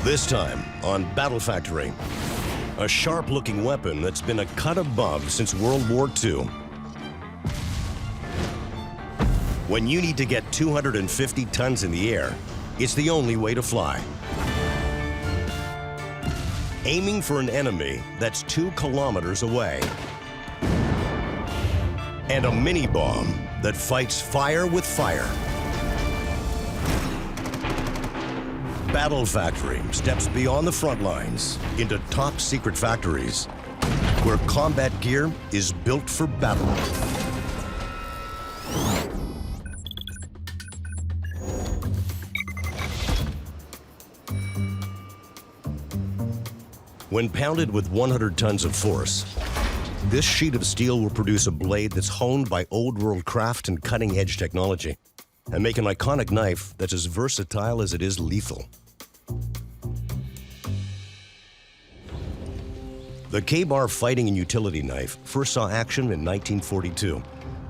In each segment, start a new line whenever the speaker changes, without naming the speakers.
This time on Battle Factory, a sharp-looking weapon that's been a cut above since World War II. When you need to get 250 tons in the air, it's the only way to fly. Aiming for an enemy that's 2 kilometers away. And a mini-bomb that fights fire with fire. Battle Factory steps beyond the front lines into top-secret factories where combat gear is built for battle. When pounded with 100 tons of force, this sheet of steel will produce a blade that's honed by old-world craft and cutting-edge technology, and make an iconic knife that's as versatile as it is lethal. The Kbar Fighting and Utility Knife first saw action in 1942,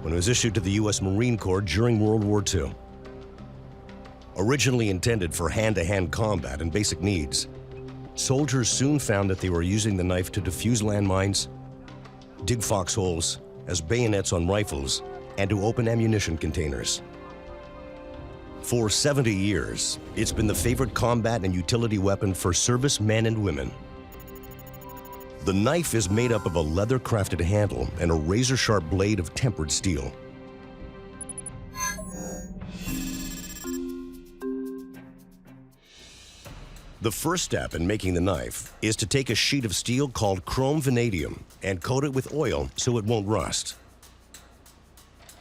when it was issued to the U.S. Marine Corps during World War II. Originally intended for hand-to-hand combat and basic needs, soldiers soon found that they were using the knife to defuse landmines, dig foxholes as bayonets on rifles, and to open ammunition containers. For 70 years, it's been the favorite combat and utility weapon for service men and women. The knife is made up of a leather-crafted handle and a razor-sharp blade of tempered steel. The first step in making the knife is to take a sheet of steel called chrome vanadium and coat it with oil so it won't rust.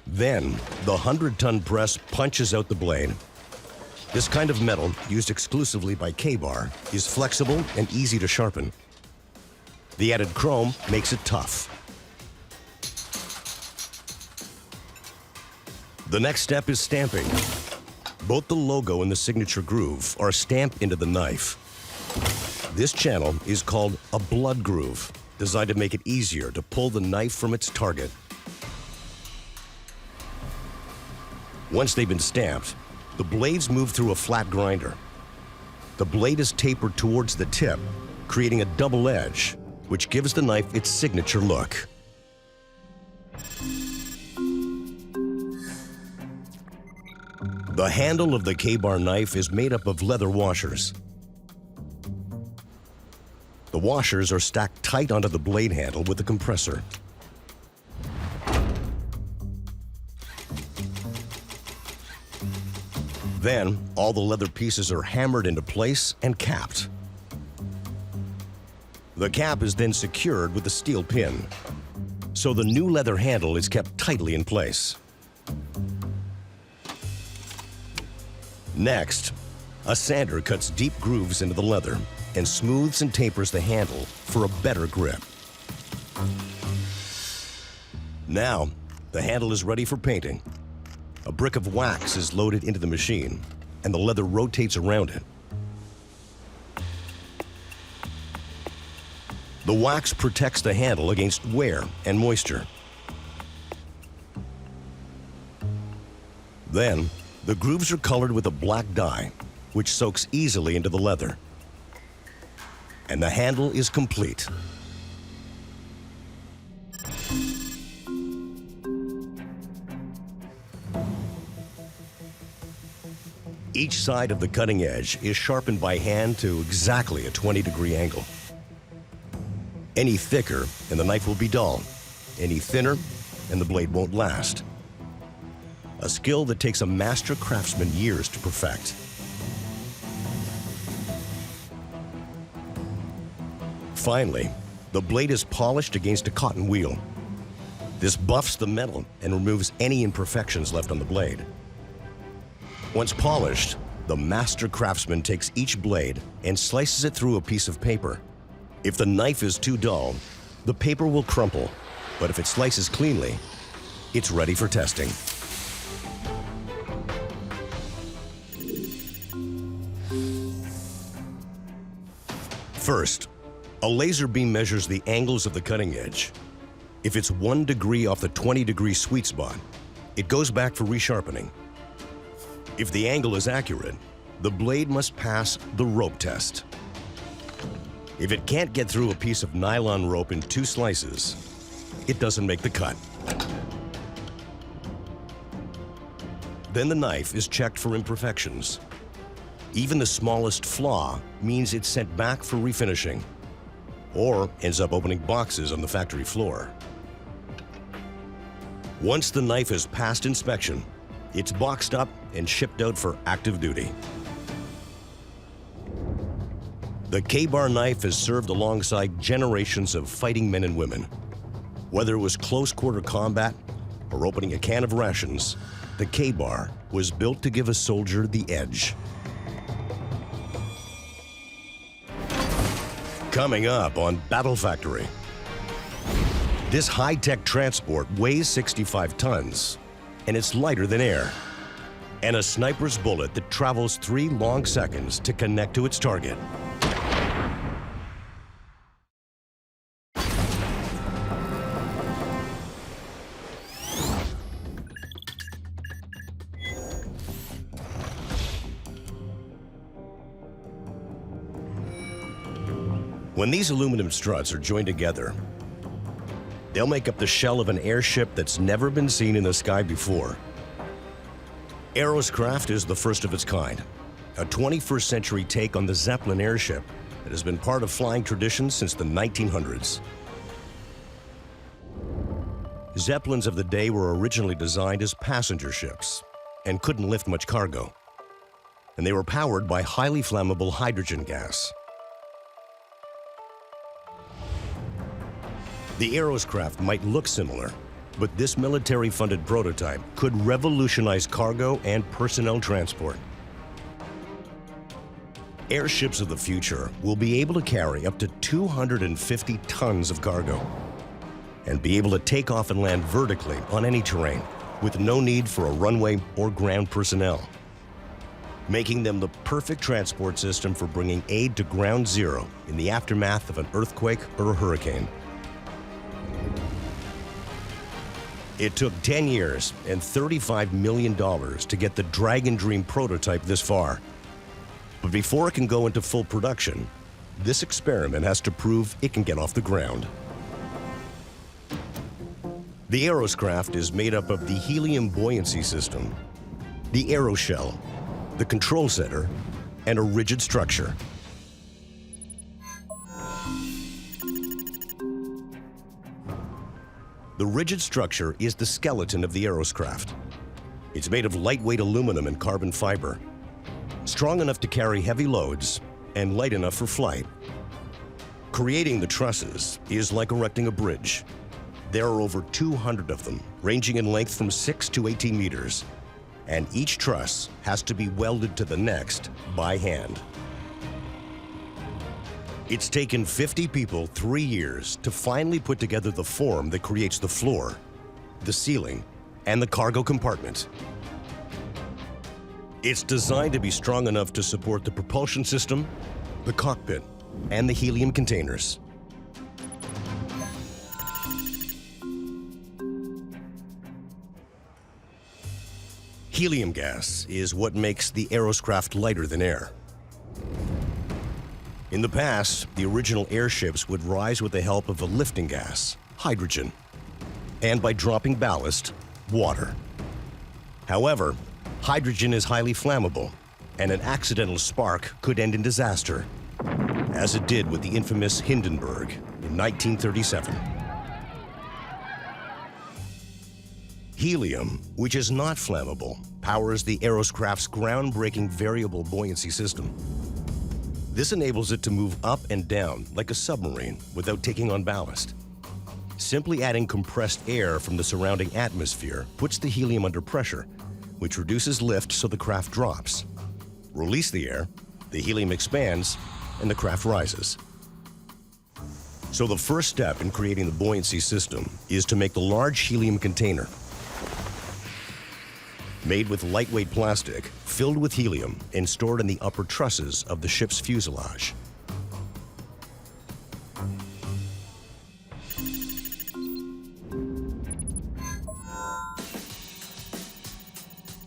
Then, the 100-ton press punches out the blade. This kind of metal, used exclusively by Kbar, is flexible and easy to sharpen. The added chrome makes it tough. The next step is stamping. Both the logo and the signature groove are stamped into the knife. This channel is called a blood groove, designed to make it easier to pull the knife from its target. Once they've been stamped, the blades move through a flat grinder. The blade is tapered towards the tip, creating a double edge, which gives the knife its signature look. The handle of the Kbar knife is made up of leather washers. The washers are stacked tight onto the blade handle with a compressor. Then, all the leather pieces are hammered into place and capped. The cap is then secured with a steel pin, so the new leather handle is kept tightly in place. Next, a sander cuts deep grooves into the leather and smooths and tapers the handle for a better grip. Now, the handle is ready for painting. A brick of wax is loaded into the machine, and the leather rotates around it. The wax protects the handle against wear and moisture. Then, the grooves are colored with a black dye, which soaks easily into the leather. And the handle is complete. Each side of the cutting edge is sharpened by hand to exactly a 20-degree angle. Any thicker, and the knife will be dull. Any thinner, and the blade won't last. A skill that takes a master craftsman years to perfect. Finally, the blade is polished against a cotton wheel. This buffs the metal and removes any imperfections left on the blade. Once polished, the master craftsman takes each blade and slices it through a piece of paper. If the knife is too dull, the paper will crumple, but if it slices cleanly, it's ready for testing. First, a laser beam measures the angles of the cutting edge. If it's 1 degree off the 20-degree sweet spot, it goes back for resharpening. If the angle is accurate, the blade must pass the rope test. If it can't get through a piece of nylon rope in 2 slices, it doesn't make the cut. Then the knife is checked for imperfections. Even the smallest flaw means it's sent back for refinishing, or ends up opening boxes on the factory floor. Once the knife has passed inspection, it's boxed up and shipped out for active duty. The Kbar knife has served alongside generations of fighting men and women. Whether it was close-quarter combat or opening a can of rations, the Kbar was built to give a soldier the edge. Coming up on Battle Factory. This high-tech transport weighs 65 tons, and it's lighter than air. And a sniper's bullet that travels 3 long seconds to connect to its target. When these aluminum struts are joined together, they'll make up the shell of an airship that's never been seen in the sky before. Aeroscraft is the first of its kind, a 21st century take on the Zeppelin airship that has been part of flying tradition since the 1900s. Zeppelins of the day were originally designed as passenger ships and couldn't lift much cargo, and they were powered by highly flammable hydrogen gas. The Aeroscraft might look similar, but this military-funded prototype could revolutionize cargo and personnel transport. Airships of the future will be able to carry up to 250 tons of cargo and be able to take off and land vertically on any terrain with no need for a runway or ground personnel, making them the perfect transport system for bringing aid to ground zero in the aftermath of an earthquake or a hurricane. It took 10 years and $35 million to get the Dragon Dream prototype this far. But before it can go into full production, this experiment has to prove it can get off the ground. The Aeroscraft is made up of the helium buoyancy system, the aeroshell, the control center, and a rigid structure. The rigid structure is the skeleton of the Aeroscraft. It's made of lightweight aluminum and carbon fiber, strong enough to carry heavy loads and light enough for flight. Creating the trusses is like erecting a bridge. There are over 200 of them, ranging in length from 6 to 18 meters, and each truss has to be welded to the next by hand. It's taken 50 people 3 years to finally put together the form that creates the floor, the ceiling, and the cargo compartment. It's designed to be strong enough to support the propulsion system, the cockpit, and the helium containers. Helium gas is what makes the Aeroscraft lighter than air. In the past, the original airships would rise with the help of a lifting gas, hydrogen, and by dropping ballast, water. However, hydrogen is highly flammable, and an accidental spark could end in disaster, as it did with the infamous Hindenburg in 1937. Helium, which is not flammable, powers the Aeroscraft's groundbreaking variable buoyancy system. This enables it to move up and down like a submarine without taking on ballast. Simply adding compressed air from the surrounding atmosphere puts the helium under pressure, which reduces lift so the craft drops. Release the air, the helium expands, and the craft rises. So the first step in creating the buoyancy system is to make the large helium container. Made with lightweight plastic, filled with helium, and stored in the upper trusses of the ship's fuselage.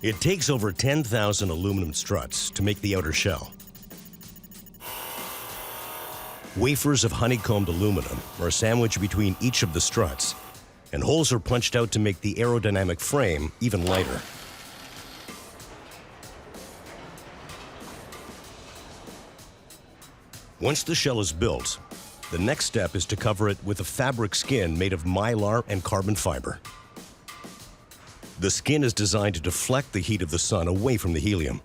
It takes over 10,000 aluminum struts to make the outer shell. Wafers of honeycombed aluminum are sandwiched between each of the struts, and holes are punched out to make the aerodynamic frame even lighter. Once the shell is built, the next step is to cover it with a fabric skin made of mylar and carbon fiber. The skin is designed to deflect the heat of the sun away from the helium.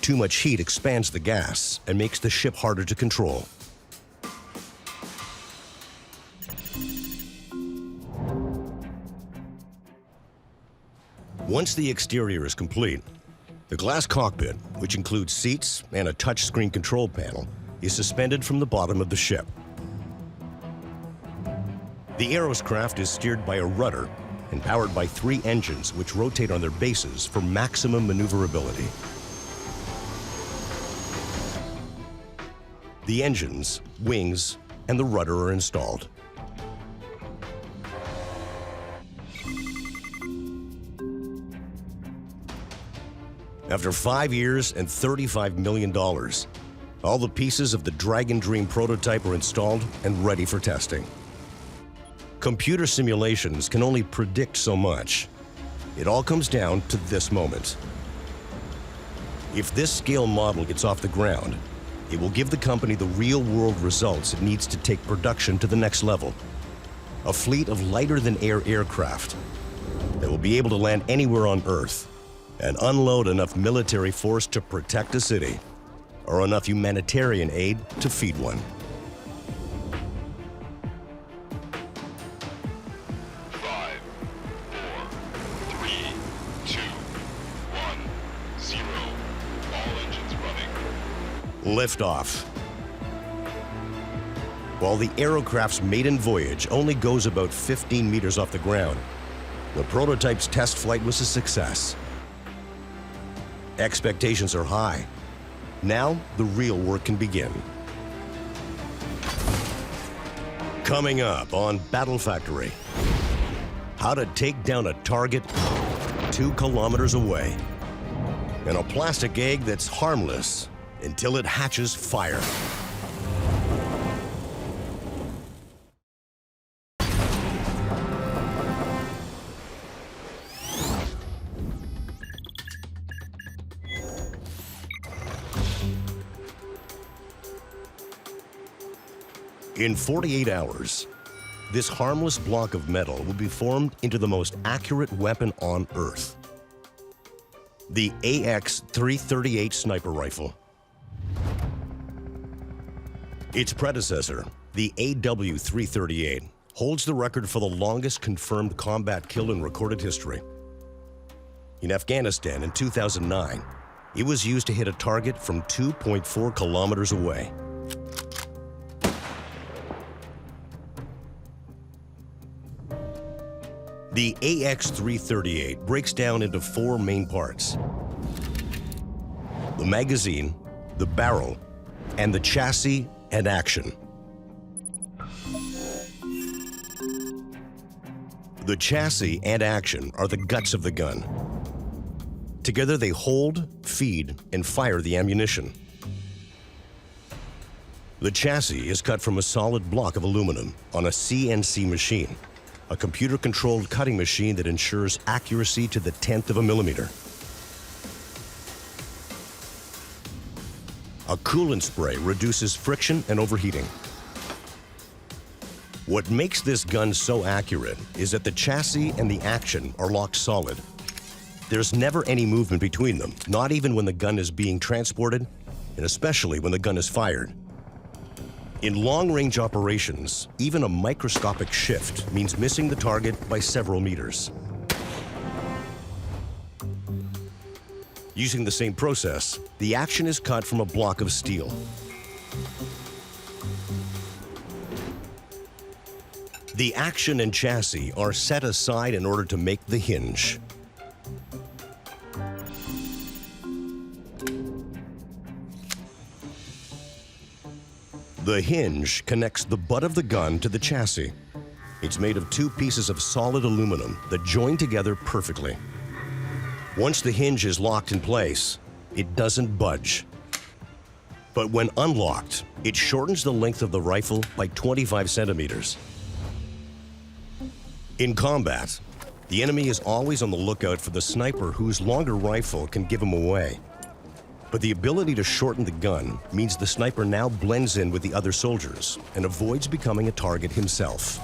Too much heat expands the gas and makes the ship harder to control. Once the exterior is complete, the glass cockpit, which includes seats and a touchscreen control panel, is suspended from the bottom of the ship. The Aeroscraft is steered by a rudder and powered by 3 engines which rotate on their bases for maximum maneuverability. The engines, wings, and the rudder are installed. After 5 years and $35 million, all the pieces of the Dragon Dream prototype are installed and ready for testing. Computer simulations can only predict so much. It all comes down to this moment. If this scale model gets off the ground, it will give the company the real-world results it needs to take production to the next level. A fleet of lighter-than-air aircraft that will be able to land anywhere on Earth and unload enough military force to protect a city, or enough humanitarian aid to feed one.
5, 4, 3, 2, 1, 0. All engines running.
Liftoff. While the Aerocraft's maiden voyage only goes about 15 meters off the ground, the prototype's test flight was a success. Expectations are high. Now, the real work can begin. Coming up on Battle Factory, how to take down a target 2 kilometers away, and a plastic egg that's harmless until it hatches fire. In 48 hours, this harmless block of metal will be formed into the most accurate weapon on Earth. The AX-338 sniper rifle. Its predecessor, the AW-338, holds the record for the longest confirmed combat kill in recorded history. In Afghanistan in 2009, it was used to hit a target from 2.4 kilometers away. The AX-338 breaks down into 4 main parts: the magazine, the barrel, and the chassis and action. The chassis and action are the guts of the gun. Together they hold, feed, and fire the ammunition. The chassis is cut from a solid block of aluminum on a CNC machine, a computer-controlled cutting machine that ensures accuracy to the 10th of a millimeter. A coolant spray reduces friction and overheating. What makes this gun so accurate is that the chassis and the action are locked solid. There's never any movement between them, not even when the gun is being transported, and especially when the gun is fired. In long-range operations, even a microscopic shift means missing the target by several meters. Using the same process, the action is cut from a block of steel. The action and chassis are set aside in order to make the hinge. The hinge connects the butt of the gun to the chassis. It's made of 2 pieces of solid aluminum that join together perfectly. Once the hinge is locked in place, it doesn't budge. But when unlocked, It shortens the length of the rifle by 25 centimeters. In combat, the enemy is always on the lookout for the sniper whose longer rifle can give him away. But the ability to shorten the gun means the sniper now blends in with the other soldiers and avoids becoming a target himself.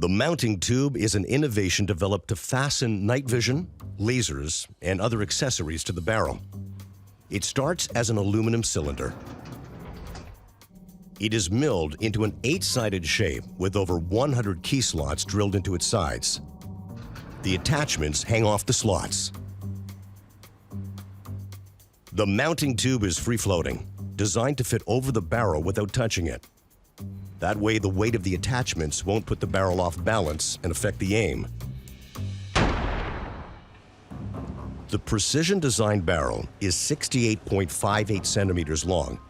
The mounting tube is an innovation developed to fasten night vision, lasers, and other accessories to the barrel. It starts as an aluminum cylinder. It is milled into an 8-sided shape with over 100 key slots drilled into its sides. The attachments hang off the slots. The mounting tube is free-floating, designed to fit over the barrel without touching it. That way, the weight of the attachments won't put the barrel off balance and affect the aim. The precision-designed barrel is 68.58 centimeters long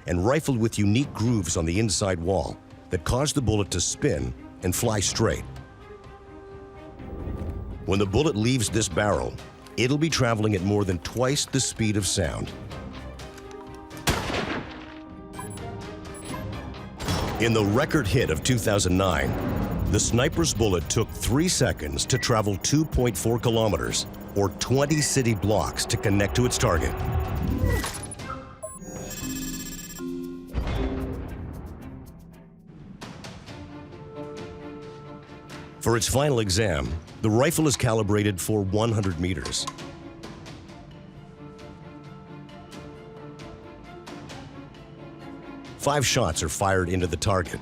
and rifled with unique grooves on the inside wall that cause the bullet to spin and fly straight. When the bullet leaves this barrel, it'll be traveling at more than twice the speed of sound. In the record hit of 2009, the sniper's bullet took 3 seconds to travel 2.4 kilometers, or 20 city blocks, to connect to its target. For its final exam, the rifle is calibrated for 100 meters. Five shots are fired into the target.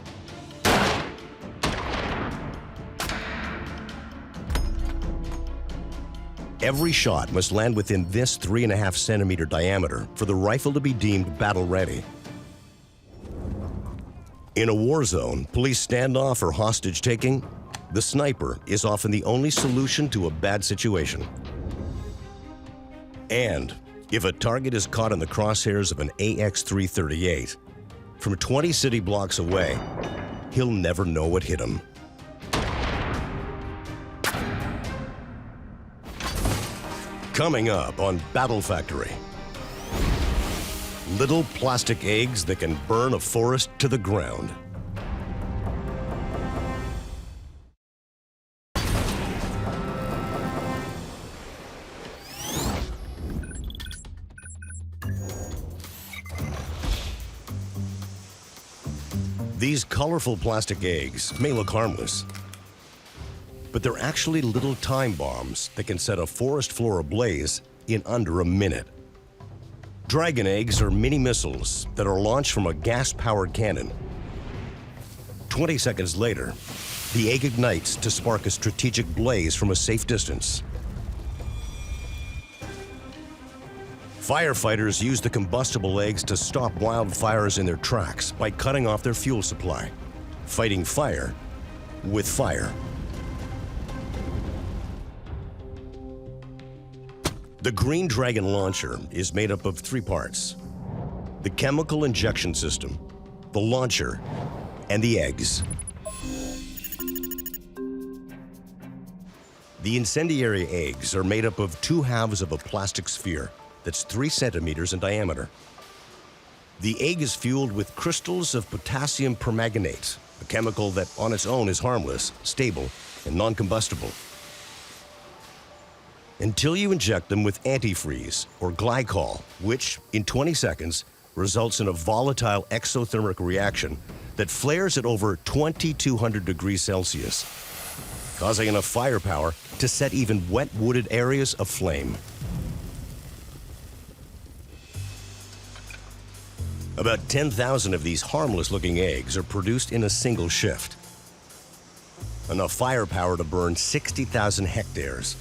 Every shot must land within this 3.5 centimeter diameter for the rifle to be deemed battle ready. In a war zone, police standoff, or hostage taking, the sniper is often the only solution to a bad situation. And if a target is caught in the crosshairs of an AX-338, from 20 city blocks away, he'll never know what hit him. Coming up on Battle Factory, little plastic eggs that can burn a forest to the ground. These colorful plastic eggs may look harmless, but they're actually little time bombs that can set a forest floor ablaze in under a minute. Dragon eggs are mini missiles that are launched from a gas-powered cannon. 20 seconds later, the egg ignites to spark a strategic blaze from a safe distance. Firefighters use the combustible eggs to stop wildfires in their tracks by cutting off their fuel supply, fighting fire with fire. The Green Dragon launcher is made up of 3 parts: the chemical injection system, the launcher, and the eggs. The incendiary eggs are made up of 2 halves of a plastic sphere that's 3 centimeters in diameter. The egg is fueled with crystals of potassium permanganate, a chemical that on its own is harmless, stable, and non-combustible. Until you inject them with antifreeze or glycol, which, in 20 seconds, results in a volatile exothermic reaction that flares at over 2,200 degrees Celsius, causing enough firepower to set even wet wooded areas aflame. About 10,000 of these harmless-looking eggs are produced in a single shift. Enough firepower to burn 60,000 hectares.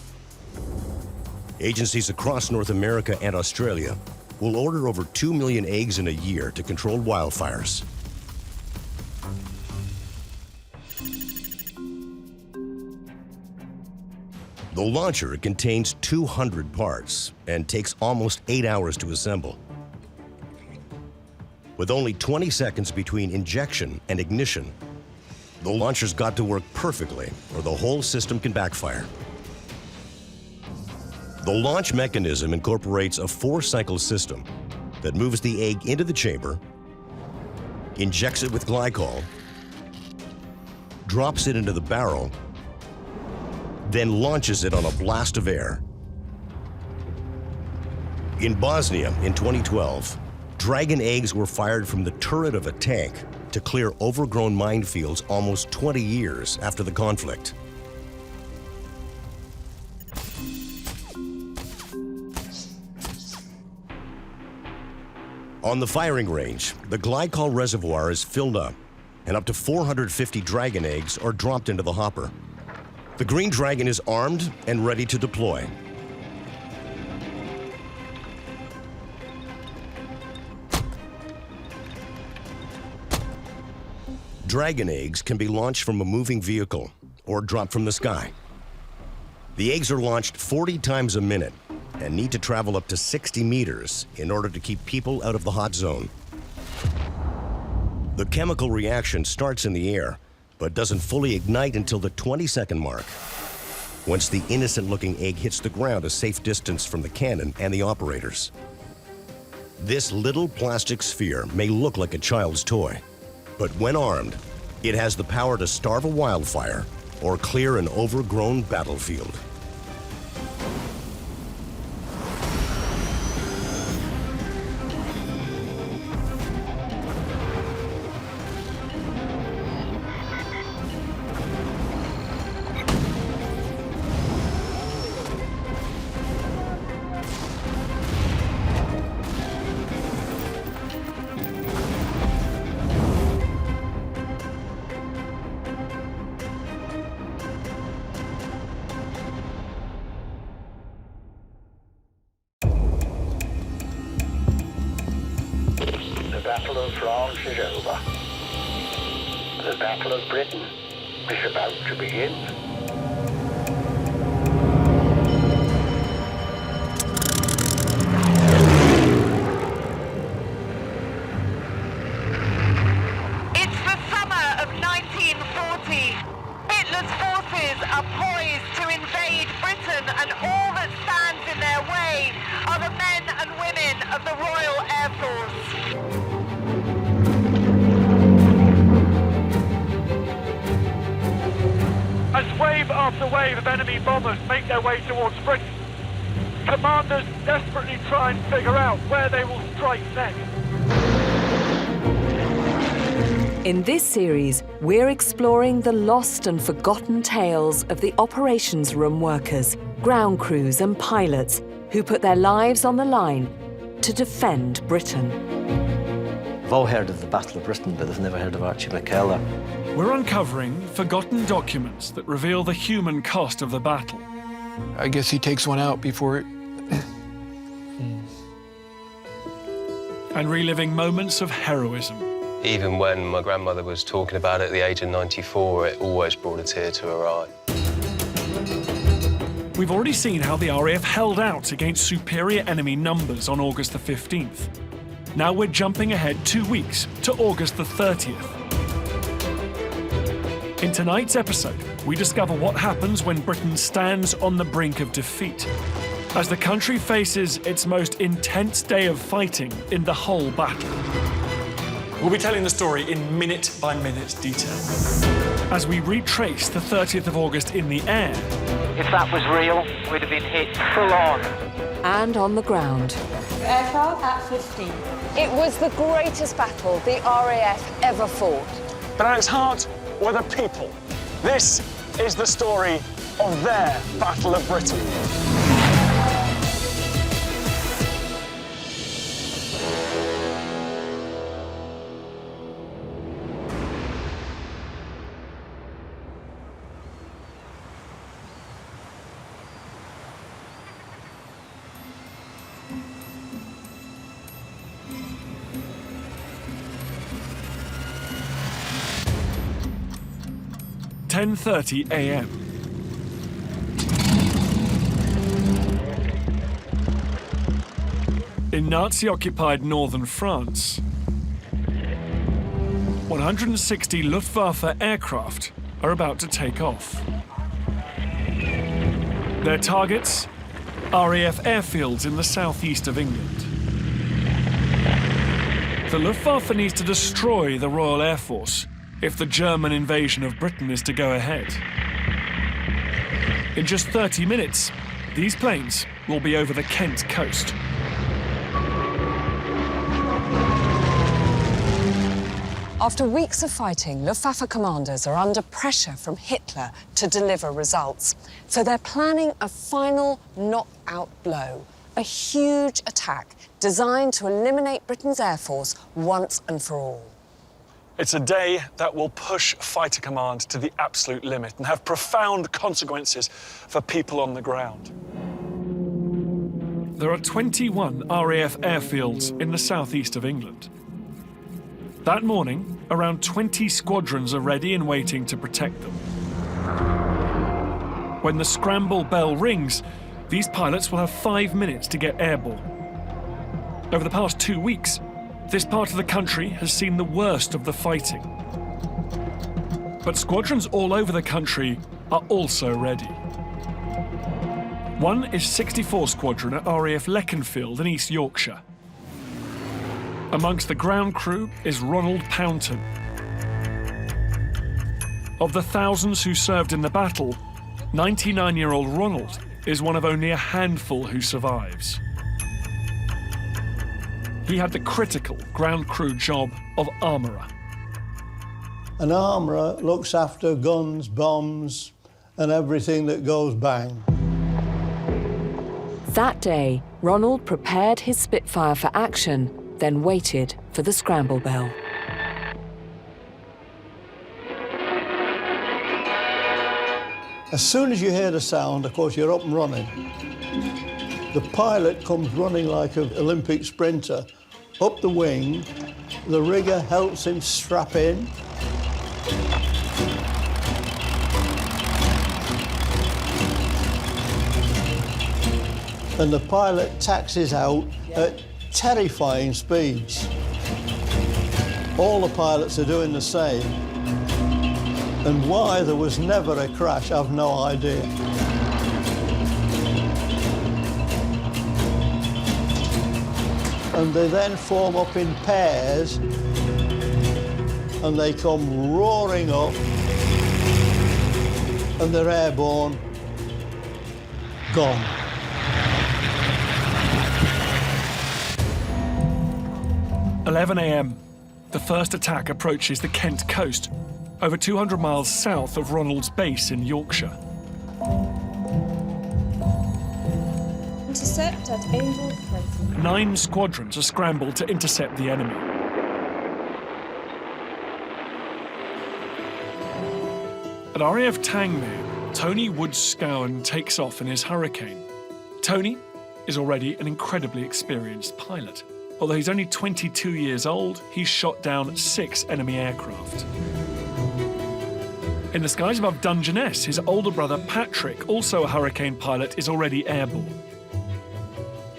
Agencies across North America and Australia will order over 2 million eggs in a year to control wildfires. The launcher contains 200 parts and takes almost 8 hours to assemble. With only 20 seconds between injection and ignition, the launcher's got to work perfectly or the whole system can backfire. The launch mechanism incorporates a 4-cycle system that moves the egg into the chamber, injects it with glycol, drops it into the barrel, then launches it on a blast of air. In Bosnia in 2012, Dragon eggs were fired from the turret of a tank to clear overgrown minefields almost 20 years after the conflict. On the firing range, the glycol reservoir is filled up, and up to 450 Dragon eggs are dropped into the hopper. The Green Dragon is armed and ready to deploy. Dragon eggs can be launched from a moving vehicle or dropped from the sky. The eggs are launched 40 times a minute and need to travel up to 60 meters in order to keep people out of the hot zone. The chemical reaction starts in the air, but doesn't fully ignite until the 20-second mark, once the innocent-looking egg hits the ground a safe distance from the cannon and the operators. This little plastic sphere may look like a child's toy, but when armed, it has the power to starve a wildfire or clear an overgrown battlefield.
The Battle of France is over. The Battle of Britain is about to begin.
It's the summer of 1940. Hitler's forces are poised to invade Britain, and all that stands in their way are the men and women of the Royal Air Force.
As wave after wave of enemy bombers make their way towards Britain, commanders desperately try and figure out where they will strike next.
In this series, we're exploring the lost and forgotten tales of the operations room workers, ground crews and pilots who put their lives on the line to defend Britain.
We've all heard of the Battle of Britain, but they've never heard of Archie McKellar.
We're uncovering forgotten documents that reveal the human cost of the battle.
I guess he takes one out before it...
And reliving moments of heroism.
Even when my grandmother was talking about it at the age of 94, it always brought a tear to her eye.
We've already seen how the RAF held out against superior enemy numbers on August the 15th. Now we're jumping ahead 2 weeks to August the 30th. In tonight's episode, we discover what happens when Britain stands on the brink of defeat, as the country faces its most intense day of fighting in the whole battle. We'll be telling the story in minute-by-minute detail, as we retrace the 30th of August in the air.
If that was real, we'd have been hit full on.
And on the ground.
Aircraft at 15.
It was the greatest battle the RAF ever fought.
But at its heart were the people. This is the story of their Battle of Britain. (10:30 a.m.) In Nazi-occupied northern France, 160 Luftwaffe aircraft are about to take off. Their targets, RAF airfields in the southeast of England. The Luftwaffe needs to destroy the Royal Air Force if the German invasion of Britain is to go ahead. In just 30 minutes, these planes will be over the Kent coast.
After weeks of fighting, Luftwaffe commanders are under pressure from Hitler to deliver results. So they're planning a final knockout blow, a huge attack designed to eliminate Britain's Air Force once and for all.
It's a day that will push fighter command to the absolute limit and have profound consequences for people on the ground. There are 21 RAF airfields in the southeast of England. That morning, around 20 squadrons are ready and waiting to protect them. When the scramble bell rings, these pilots will have 5 minutes to get airborne. Over the past 2 weeks, this part of the country has seen the worst of the fighting. But squadrons all over the country are also ready. One is 64 Squadron at RAF Leconfield in East Yorkshire. Amongst the ground crew is Ronald Pounton. Of the thousands who served in the battle, 99-year-old Ronald is one of only a handful who survives. He had the critical ground crew job of armourer.
An armourer looks after guns, bombs, and everything that goes bang.
That day, Ronald prepared his Spitfire for action, then waited for the scramble bell.
As soon as you hear the sound, of course, you're up and running. The pilot comes running like an Olympic sprinter up the wing. The rigger helps him strap in. And the pilot taxis out at terrifying speeds. All the pilots are doing the same. And why there was never a crash, I've no idea. And they then form up in pairs, and they come roaring up, and they're airborne, gone.
At 11 a.m, the first attack approaches the Kent coast, over 200 miles south of Ronald's base in Yorkshire.
Intercept at Angel 20.
9 squadrons are scrambled to intercept the enemy. At RAF Tangmere, Tony Woods-Scowen takes off in his Hurricane. Tony is already an incredibly experienced pilot. Although he's only 22 years old, he's shot down 6 enemy aircraft. In the skies above Dungeness, his older brother Patrick, also a Hurricane pilot, is already airborne.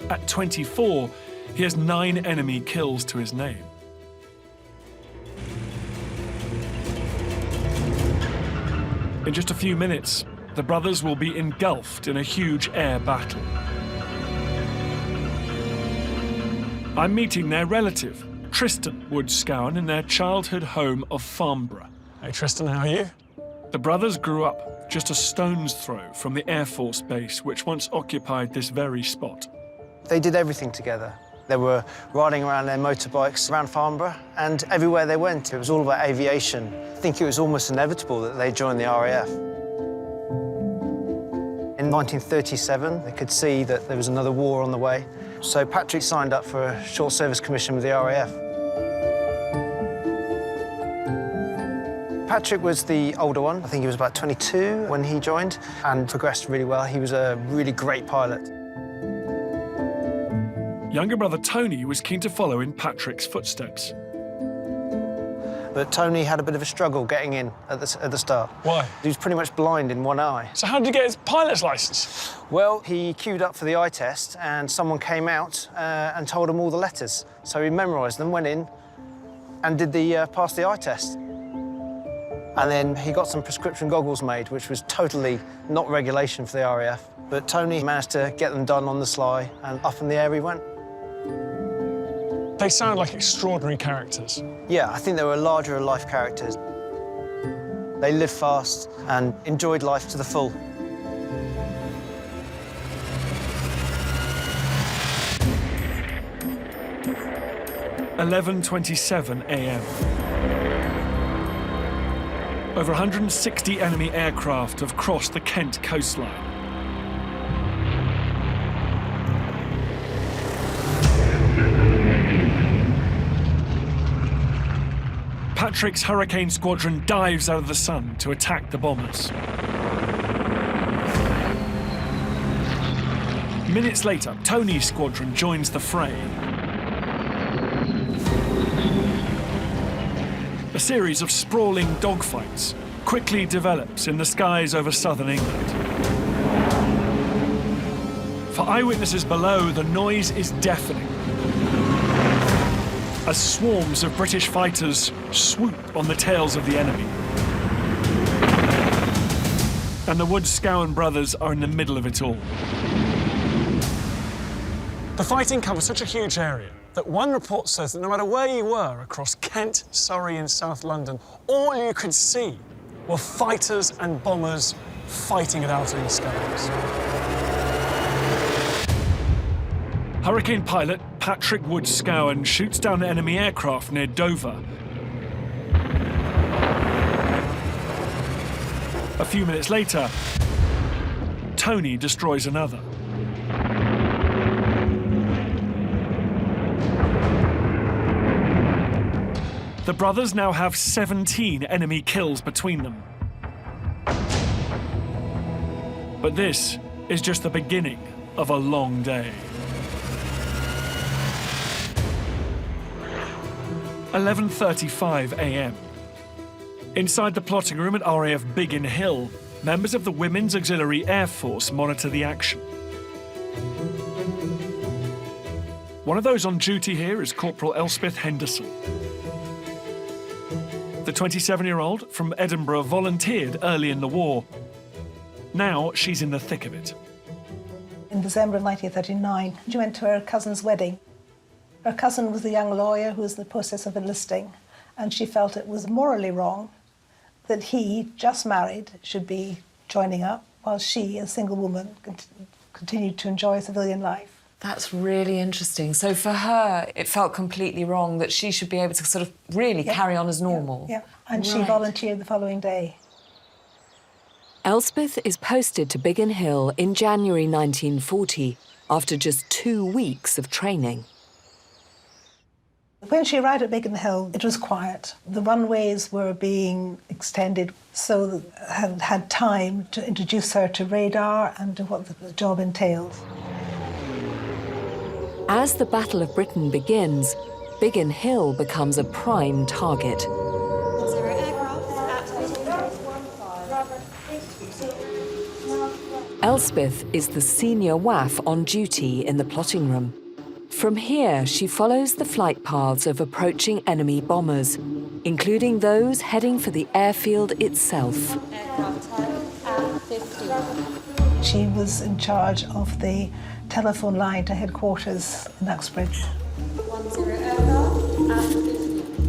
At 24, he has 9 enemy kills to his name. In just a few minutes, the brothers will be engulfed in a huge air battle. I'm meeting their relative, Tristan Woods-Scowen, in their childhood home of Farnborough.
Hey Tristan, how are you?
The brothers grew up just a stone's throw from the Air Force base which once occupied this very spot.
They did everything together. They were riding around their motorbikes around Farnborough, and everywhere they went, it was all about aviation. I think it was almost inevitable that they joined the RAF. In 1937, they could see that there was another war on the way, so Patrick signed up for a short service commission with the RAF. Patrick was the older one. I think he was about 22 when he joined and progressed really well. He was a really great pilot.
Younger brother Tony was keen to follow in Patrick's footsteps.
But Tony had a bit of a struggle getting in at the start.
Why?
He was pretty much blind in one eye.
So how did he get his pilot's licence?
Well, he queued up for the eye test and someone came out and told him all the letters. So he memorised them, went in and did passed the eye test. And then he got some prescription goggles made, which was totally not regulation for the RAF. But Tony managed to get them done on the sly, and up in the air we went.
They sound like extraordinary characters.
Yeah, I think they were larger-than-life characters. They lived fast and enjoyed life to the full.
(11:27 a.m.) Over 160 enemy aircraft have crossed the Kent coastline. Patrick's Hurricane Squadron dives out of the sun to attack the bombers. Minutes later, Tony's squadron joins the fray. A series of sprawling dogfights quickly develops in the skies over southern England. For eyewitnesses below, the noise is deafening as swarms of British fighters swoop on the tails of the enemy. And the Woods-Scowen brothers are in the middle of it all.
The fighting covers such a huge area that one report says that no matter where you were across Kent, Surrey and South London, all you could see were fighters and bombers fighting it out in the skies.
Hurricane pilot Patrick Woods-Scowen shoots down enemy aircraft near Dover. A few minutes later, Tony destroys another. The brothers now have 17 enemy kills between them. But this is just the beginning of a long day. 11:35 a.m. Inside the plotting room at RAF Biggin Hill, members of the Women's Auxiliary Air Force monitor the action. One of those on duty here is Corporal Elspeth Henderson. The 27-year-old from Edinburgh volunteered early in the war. Now she's in the thick of it.
In December of 1939, she went to her cousin's wedding. Her cousin was a young lawyer who was in the process of enlisting, and she felt it was morally wrong that he, just married, should be joining up, while she, a single woman, continued to enjoy civilian life.
That's really interesting. So for her, it felt completely wrong that she should be able to sort of really carry on as normal.
Yeah, and she volunteered the following day.
Elspeth is posted to Biggin Hill in January 1940 after just 2 weeks of training.
When she arrived at Biggin Hill, it was quiet. The runways were being extended, so had time to introduce her to radar and to what the job entailed.
As the Battle of Britain begins, Biggin Hill becomes a prime target. Elspeth is the senior WAF on duty in the plotting room. From here, she follows the flight paths of approaching enemy bombers, including those heading for the airfield itself.
She was in charge of the telephone line to headquarters in Uxbridge.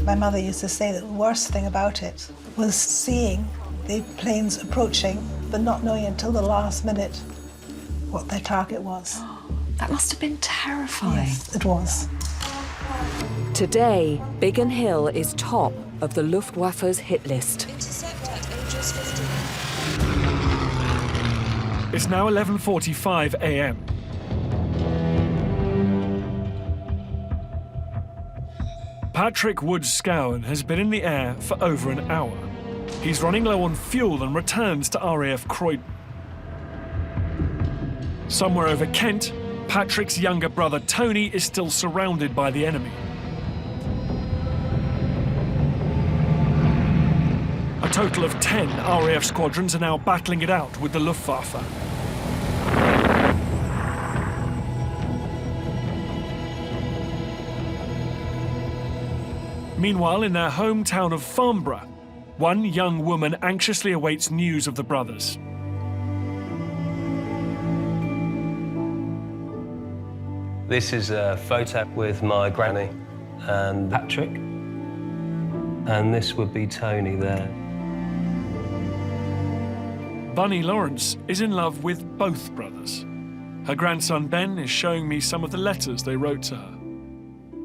My mother used to say that the worst thing about it was seeing the planes approaching, but not knowing until the last minute what their target was.
That must have been terrifying.
Yes, it was.
Today, Biggin Hill is top of the Luftwaffe's hit list.
It's now 11:45 a.m. Patrick Woods-Scowen has been in the air for over an hour. He's running low on fuel and returns to RAF Croydon. Somewhere over Kent, Patrick's younger brother Tony is still surrounded by the enemy. A total of 10 RAF squadrons are now battling it out with the Luftwaffe. Meanwhile, in their hometown of Farnborough, one young woman anxiously awaits news of the brothers.
This is a photo with my granny and Patrick. And this would be Tony there.
Bunny Lawrence is in love with both brothers. Her grandson Ben is showing me some of the letters they wrote to her.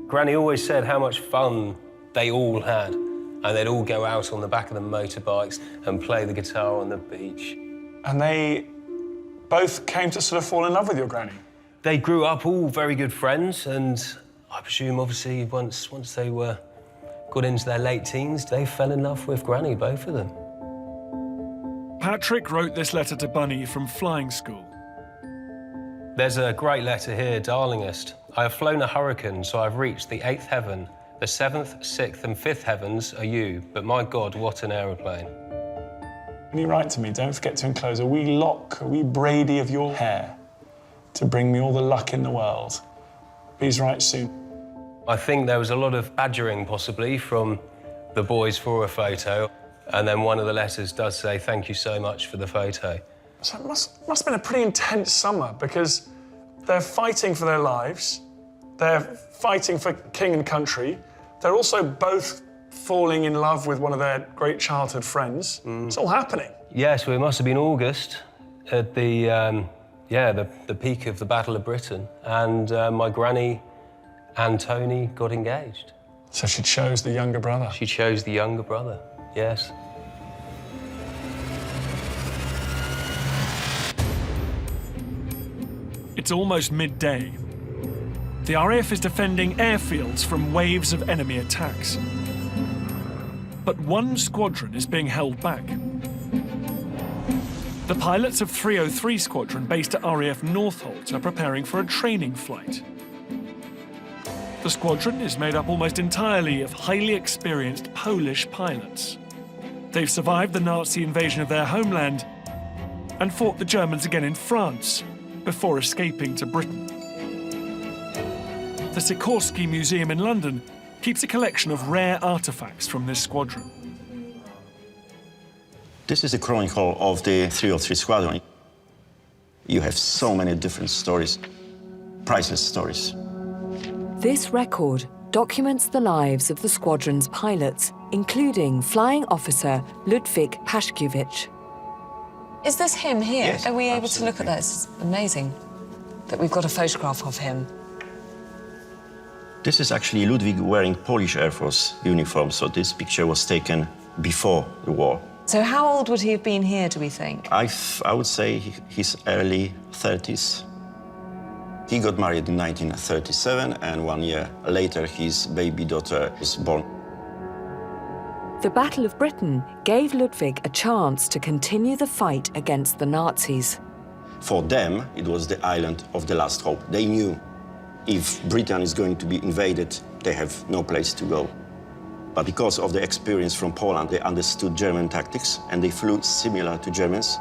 Granny always said how much fun they all had, and they'd all go out on the back of the motorbikes and play the guitar on the beach.
And they both came to sort of fall in love with your granny?
They grew up all very good friends, and I presume, obviously, once they got into their late teens, they fell in love with Granny, both of them.
Patrick wrote this letter to Bunny from flying school.
There's a great letter here, darlingest. I have flown a hurricane, so I've reached the 8th heaven. The 7th, 6th and 5th heavens are you, but my God, what an aeroplane.
When you write to me, don't forget to enclose a wee lock, a wee braidy of your hair to bring me all the luck in the world. Please write soon.
I think there was a lot of badgering, possibly, from the boys for a photo. And then one of the letters does say, thank you so much for the photo.
So it must have been a pretty intense summer, because they're fighting for their lives, they're fighting for king and country, they're also both falling in love with one of their great childhood friends. It's all happening.
Yes, well, it must have been August at the peak of the Battle of Britain, and my granny and Tony got engaged.
So she chose the younger brother?
She chose the younger brother, yes.
It's almost midday. The RAF is defending airfields from waves of enemy attacks. But one squadron is being held back. The pilots of 303 Squadron, based at RAF Northolt, are preparing for a training flight. The squadron is made up almost entirely of highly experienced Polish pilots. They've survived the Nazi invasion of their homeland and fought the Germans again in France before escaping to Britain. The Sikorsky Museum in London keeps a collection of rare artifacts from this squadron.
This is a chronicle of the 303 Squadron. You have so many different stories, priceless stories.
This record documents the lives of the squadron's pilots, including Flying Officer Ludwik Paszkiewicz.
Is this him here?
Yes,
Are we able
absolutely.
to look at this? It's amazing that we've got a photograph of him.
This is actually Ludwig wearing Polish Air Force uniform, so this picture was taken before the war.
So how old would he have been here, do we think?
I would say his early 30s. He got married in 1937, and 1 year later his baby daughter was born.
The Battle of Britain gave Ludwig a chance to continue the fight against the Nazis.
For them, it was the island of the last hope. They knew if Britain is going to be invaded, they have no place to go. But because of the experience from Poland, they understood German tactics, and they flew similar to Germans.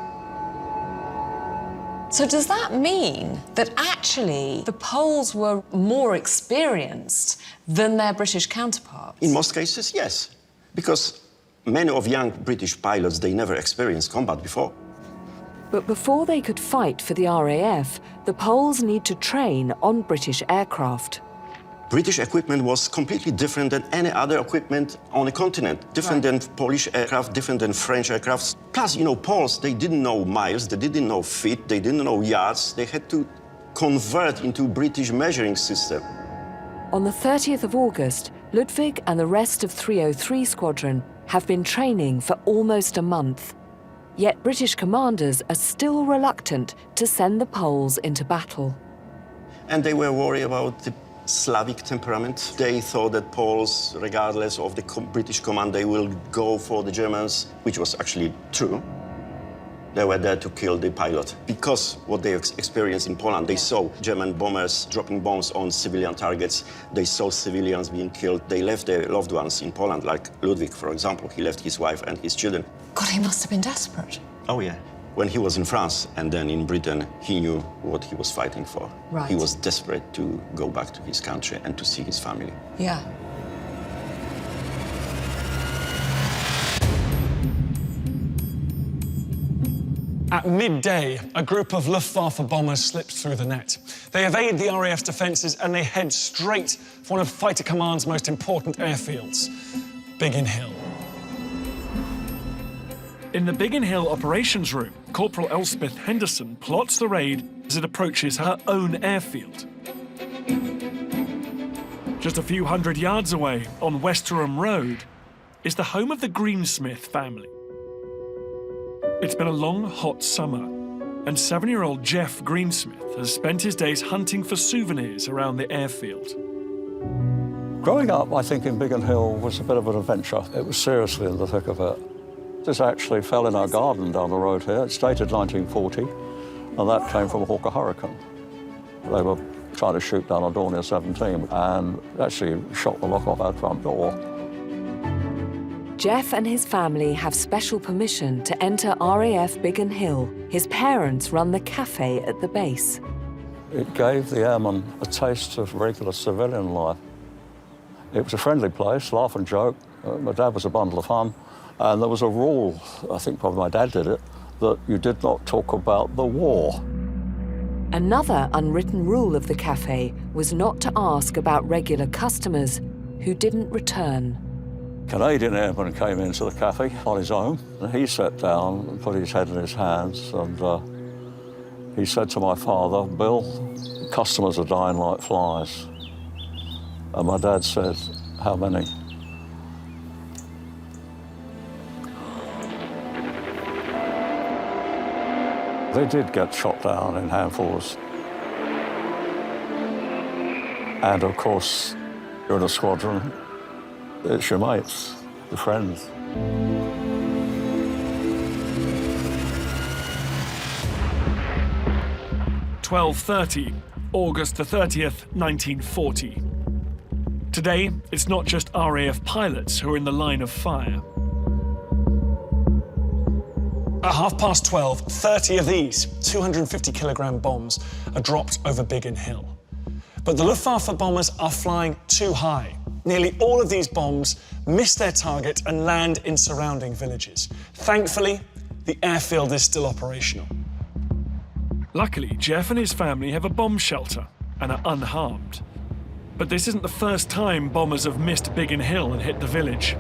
So does that mean that actually the Poles were more experienced than their British counterparts?
In most cases, yes. Because many of young British pilots, they never experienced combat before.
But before they could fight for the RAF, the Poles need to train on British aircraft.
British equipment was completely different than any other equipment on the continent. Different than Polish aircraft, different than French aircraft. Plus, you know, Poles, they didn't know miles, they didn't know feet, they didn't know yards. They had to convert into British measuring system.
On the 30th of August, Ludwig and the rest of 303 Squadron have been training for almost a month. Yet British commanders are still reluctant to send the Poles into battle.
And they were worried about the Slavic temperament. They thought that Poles, regardless of the British command, they will go for the Germans, which was actually true. They were there to kill the pilot. Because what they experienced in Poland, they saw German bombers dropping bombs on civilian targets. They saw civilians being killed. They left their loved ones in Poland, like Ludwig, for example. He left his wife and his children.
God, he must have been desperate.
Oh, yeah. When he was in France and then in Britain, he knew what he was fighting for.
Right.
He was desperate to go back to his country and to see his family.
Yeah.
At midday, a group of Luftwaffe bombers slips through the net. They evade the RAF's defences and they head straight for one of Fighter Command's most important airfields, Biggin Hill.
In the Biggin Hill operations room, Corporal Elspeth Henderson plots the raid as it approaches her own airfield. Just a few hundred yards away, on Westerham Road, is the home of the Greensmith family. It's been a long, hot summer, and 7-year-old Jeff Greensmith has spent his days hunting for souvenirs around the airfield.
Growing up, I think, in Biggin Hill was a bit of an adventure. It was seriously in the thick of it. This actually fell in our garden down the road here. It's dated 1940, and that came from a Hawker Hurricane. They were trying to shoot down a door near 17 and actually shot the lock off our front door.
Jeff and his family have special permission to enter RAF Biggin Hill. His parents run the cafe at the base.
It gave the airmen a taste of regular civilian life. It was a friendly place, laugh and joke. My dad was a bundle of fun. And there was a rule, I think probably my dad did it, that you did not talk about the war.
Another unwritten rule of the cafe was not to ask about regular customers who didn't return.
Canadian airman came into the cafe on his own, and he sat down and put his head in his hands, and he said to my father, "Bill, customers are dying like flies." And my dad said, "How many?" They did get shot down in handfuls. And of course, you're in a squadron, it's your mates, your friends.
"12:30, August the 30th, 1940. Today, it's not just RAF pilots who are in the line of fire.
At 12:30, 30 of these 250-kilogram bombs are dropped over Biggin Hill. But the Luftwaffe bombers are flying too high. Nearly all of these bombs miss their target and land in surrounding villages. Thankfully, the airfield is still operational.
Luckily, Jeff and his family have a bomb shelter and are unharmed. But this isn't the first time bombers have missed Biggin Hill and hit the village.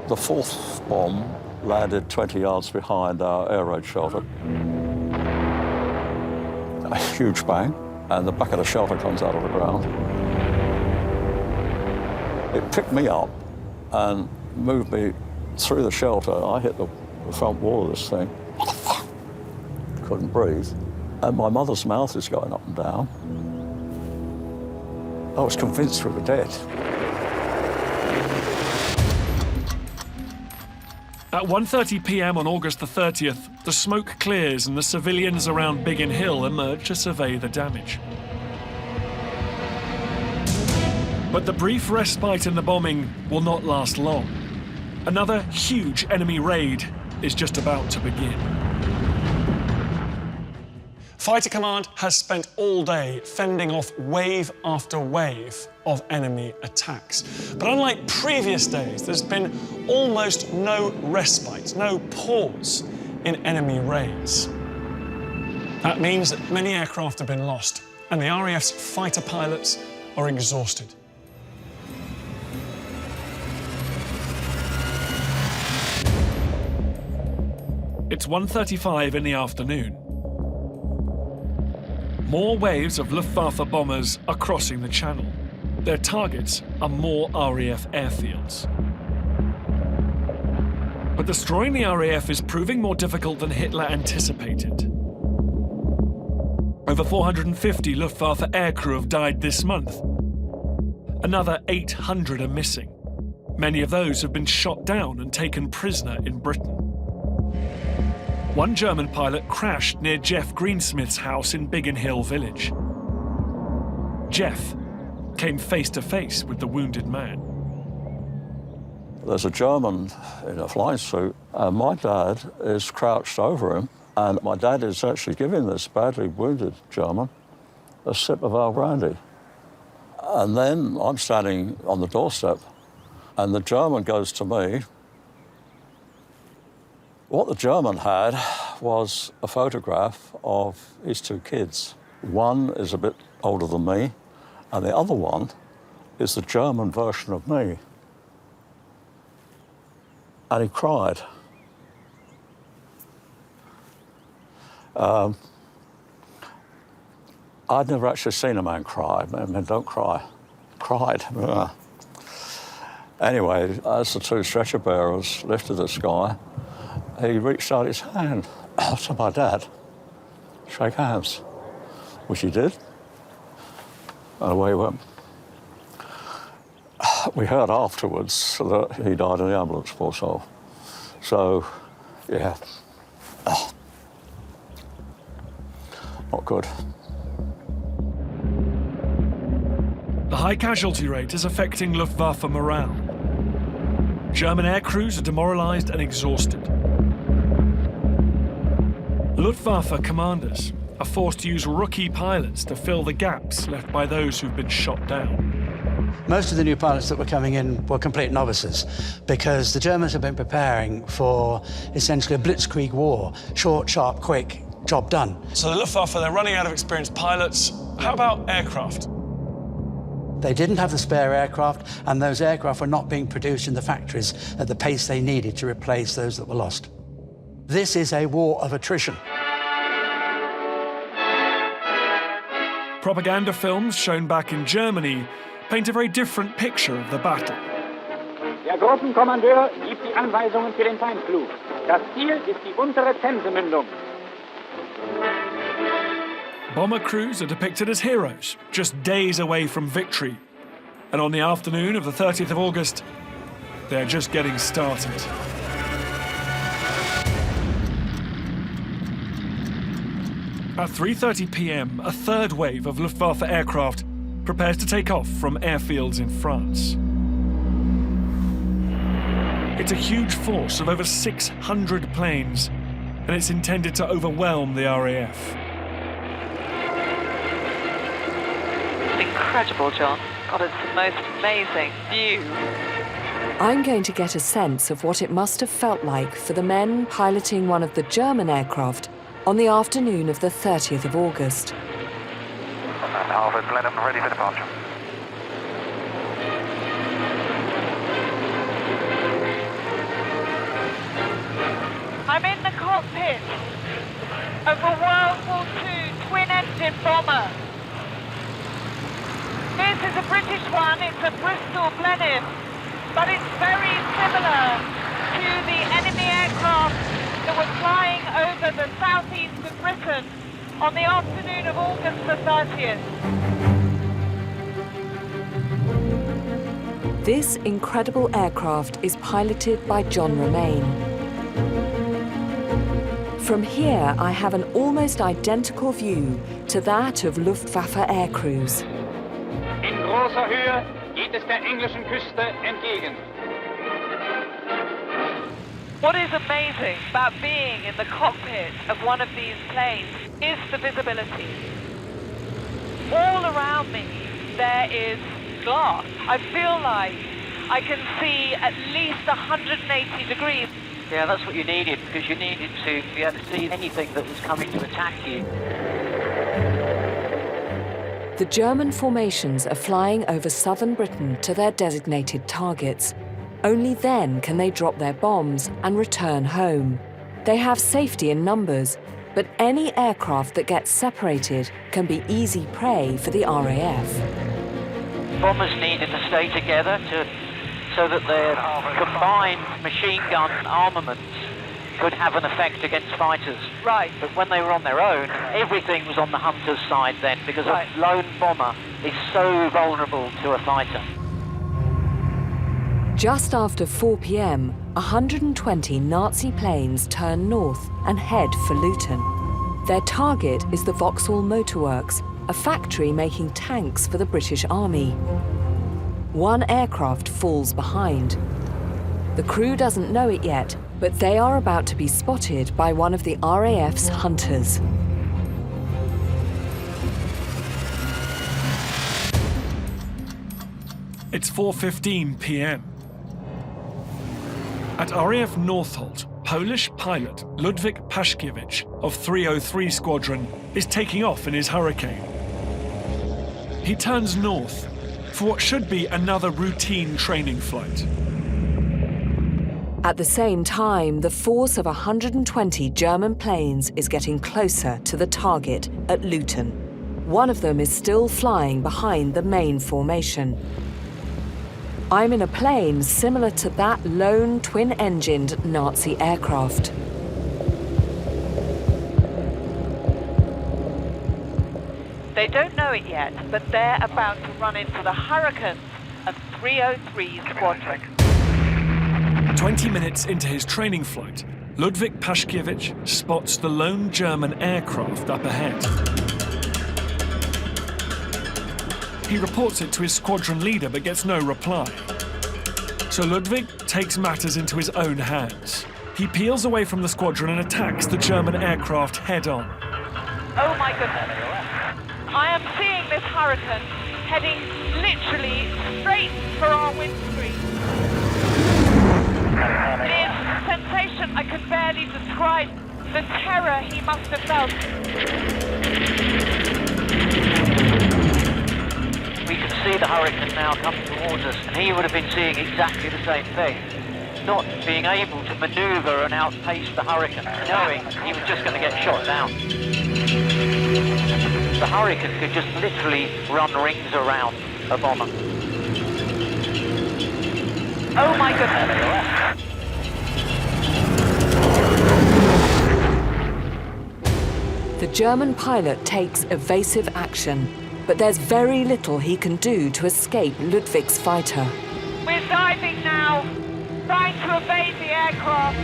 The fourth bomb landed 20 yards behind our air raid shelter. A huge bang, and the back of the shelter comes out of the ground. It picked me up and moved me through the shelter. I hit the front wall of this thing. Couldn't breathe. And my mother's mouth is going up and down. I was convinced we were dead.
At 1:30 p.m. on August the 30th, the smoke clears and the civilians around Biggin Hill emerge to survey the damage. But the brief respite in the bombing will not last long. Another huge enemy raid is just about to begin.
Fighter Command has spent all day fending off wave after wave of enemy attacks. But unlike previous days, there's been almost no respite, no pause in enemy raids. That means that many aircraft have been lost, and the RAF's fighter pilots are exhausted.
It's 1:35 in the afternoon. More waves of Luftwaffe bombers are crossing the channel. Their targets are more RAF airfields. But destroying the RAF is proving more difficult than Hitler anticipated. Over 450 Luftwaffe aircrew have died this month. Another 800 are missing. Many of those have been shot down and taken prisoner in Britain. One German pilot crashed near Jeff Greensmith's house in Biggin Hill village. Jeff came face to face with the wounded man.
There's a German in a flying suit, and my dad is crouched over him, and my dad is actually giving this badly wounded German a sip of our brandy. And then I'm standing on the doorstep, and the German goes to me, What the German had was a photograph of his two kids. One is a bit older than me, and the other one is the German version of me. And he cried. I'd never actually seen a man cry. Men don't cry. Cried. Anyway, as the two stretcher bearers lifted this guy, he reached out his hand to my dad, shake hands, which he did, and away he went. We heard afterwards that he died in the ambulance, poor soul. So, yeah, not good.
The high casualty rate is affecting Luftwaffe morale. German air crews are demoralized and exhausted. Luftwaffe commanders are forced to use rookie pilots to fill the gaps left by those who've been shot down.
Most of the new pilots that were coming in were complete novices because the Germans have been preparing for essentially a blitzkrieg war. Short, sharp, quick, job done.
So the Luftwaffe, they're running out of experienced pilots. How about aircraft?
They didn't have the spare aircraft, and those aircraft were not being produced in the factories at the pace they needed to replace those that were lost. This is a war of attrition.
Propaganda films shown back in Germany paint a very different picture of the battle.
Der Gruppenkommandeur gibt die Anweisungen für den Feindflug. Das Ziel ist die untere Themse-Mündung.
Bomber crews are depicted as heroes, just days away from victory. And on the afternoon of the 30th of August, they're just getting started. At 3:30 p.m., a third wave of Luftwaffe aircraft prepares to take off from airfields in France. It's a huge force of over 600 planes, and it's intended to overwhelm the RAF.
Incredible, John. God, it's the most amazing view.
I'm going to get a sense of what it must have felt like for the men piloting one of the German aircraft on the afternoon of the 30th of August.
Harvard, Blenheim, ready for departure.
I'm in the cockpit of a World War II twin-engine bomber. This is a British one, it's a Bristol Blenheim, but it's very similar to the enemy aircraft that were flying over the southeast of Britain on the afternoon of August the 30th.
This incredible aircraft is piloted by John Romain. From here, I have an almost identical view to that of Luftwaffe air crews.
In großer Höhe geht es der englischen Küste entgegen.
What is amazing about being in the cockpit of one of these planes is the visibility. All around me there is glass. I feel like I can see at least 180 degrees.
Yeah, that's what you needed, because you needed to be able to see anything that was coming to attack you.
The German formations are flying over southern Britain to their designated targets. Only then can they drop their bombs and return home. They have safety in numbers, but any aircraft that gets separated can be easy prey for the RAF.
Bombers needed to stay together so that their combined machine gun armaments could have an effect against fighters.
Right.
But when they were on their own, everything was on the hunter's side then, because a lone bomber is so vulnerable to a fighter.
Just after 4 p.m., 120 Nazi planes turn north and head for Luton. Their target is the Vauxhall Motor Works, a factory making tanks for the British Army. One aircraft falls behind. The crew doesn't know it yet, but they are about to be spotted by one of the RAF's hunters.
It's 4:15 p.m. At RAF Northolt, Polish pilot Ludwik Paszkiewicz of 303 Squadron is taking off in his Hurricane. He turns north for what should be another routine training flight.
At the same time, the force of 120 German planes is getting closer to the target at Luton. One of them is still flying behind the main formation. I'm in a plane similar to that lone twin-engined Nazi aircraft.
They don't know it yet, but they're about to run into the Hurricanes of 303 Squadron.
20 minutes into his training flight, Ludwik Paszkiewicz spots the lone German aircraft up ahead. He reports it to his squadron leader but gets no reply. So Ludwig takes matters into his own hands. He peels away from the squadron and attacks the German aircraft head-on.
Oh my goodness. I am seeing this Hurricane heading literally straight for our windscreen. The sensation I can barely describe. The terror he must have felt.
We can see the Hurricane now come towards us, and he would have been seeing exactly the same thing. Not being able to maneuver and outpace the Hurricane, knowing he was just going to get shot down. The Hurricane could just literally run rings around a bomber.
Oh my goodness.
The German pilot takes evasive action, but there's very little he can do to escape Ludwig's fighter.
We're diving now, trying to evade the aircraft.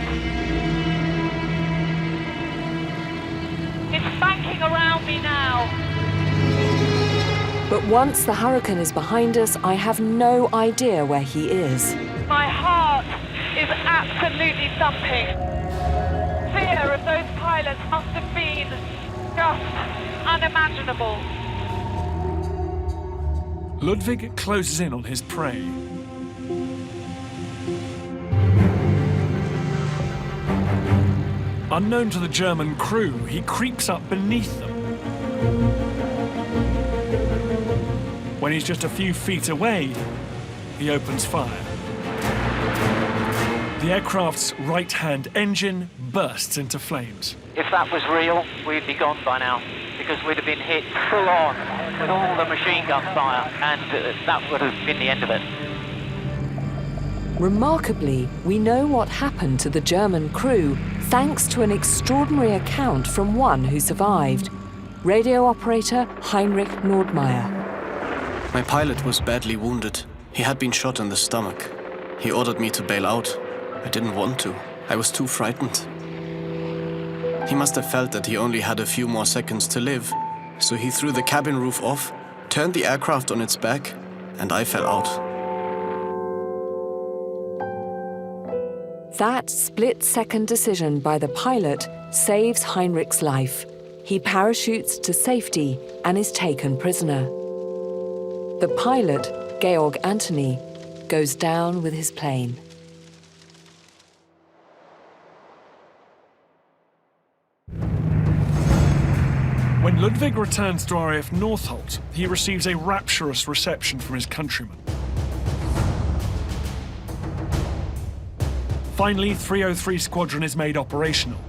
It's banking around me now.
But once the Hurricane is behind us, I have no idea where he is.
My heart is absolutely thumping. Fear of those pilots must have been just unimaginable.
Ludwig closes in on his prey. Unknown to the German crew, he creeps up beneath them. When he's just a few feet away, he opens fire. The aircraft's right-hand engine bursts into flames.
If that was real, we'd be gone by now, because we'd have been hit full on with all the machine gun fire, and that would have been the end of it.
Remarkably, we know what happened to the German crew thanks to an extraordinary account from one who survived, radio operator Heinrich Nordmeyer.
My pilot was badly wounded. He had been shot in the stomach. He ordered me to bail out. I didn't want to. I was too frightened. He must have felt that he only had a few more seconds to live, so he threw the cabin roof off, turned the aircraft on its back, and I fell out.
That split-second decision by the pilot saves Heinrich's life. He parachutes to safety and is taken prisoner. The pilot, Georg Antony, goes down with his plane.
When Ludwig returns to RAF Northolt, he receives a rapturous reception from his countrymen. Finally, 303 Squadron is made operational.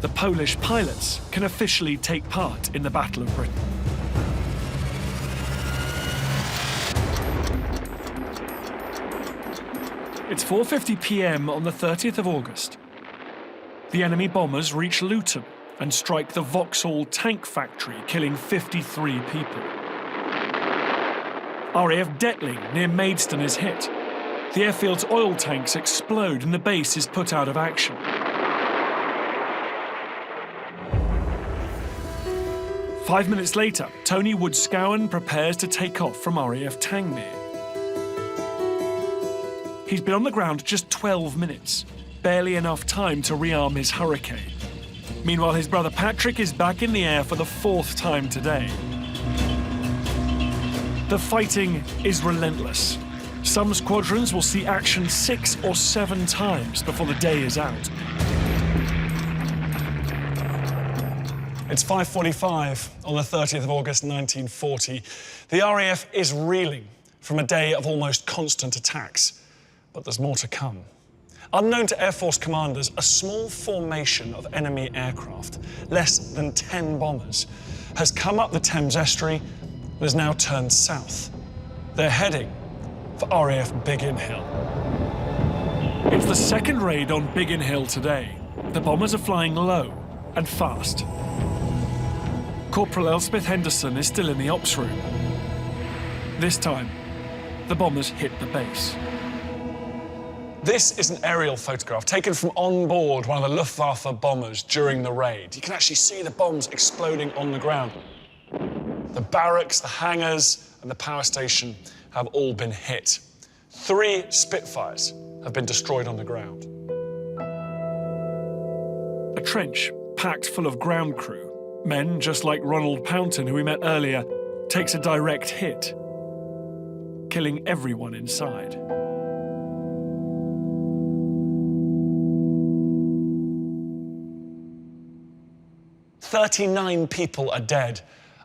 The Polish pilots can officially take part in the Battle of Britain. It's 4:50 p.m. on the 30th of August. The enemy bombers reach Luton and strike the Vauxhall tank factory, killing 53 people. RAF Detling near Maidstone is hit. The airfield's oil tanks explode and the base is put out of action. Five minutes later, Tony Woodscowan prepares to take off from RAF Tangmere. He's been on the ground just 12 minutes, barely enough time to rearm his Hurricane. Meanwhile, his brother Patrick is back in the air for the 4th time today. The fighting is relentless. Some squadrons will see action 6 or 7 times before the day is out.
It's 5:45 on the 30th of August 1940. The RAF is reeling from a day of almost constant attacks, but there's more to come. Unknown to Air Force commanders, a small formation of enemy aircraft, less than 10 bombers, has come up the Thames estuary and has now turned south. They're heading for RAF Biggin Hill.
It's the second raid on Biggin Hill today. The bombers are flying low and fast. Corporal Elspeth Henderson is still in the ops room. This time, the bombers hit the base.
This is an aerial photograph taken from on board one of the Luftwaffe bombers during the raid. You can actually see the bombs exploding on the ground. The barracks, the hangars, and the power station have all been hit. 3 Spitfires have been destroyed on the ground.
A trench packed full of ground crew, men just like Ronald Pounton, who we met earlier, takes a direct hit, killing everyone inside.
"39 people are dead.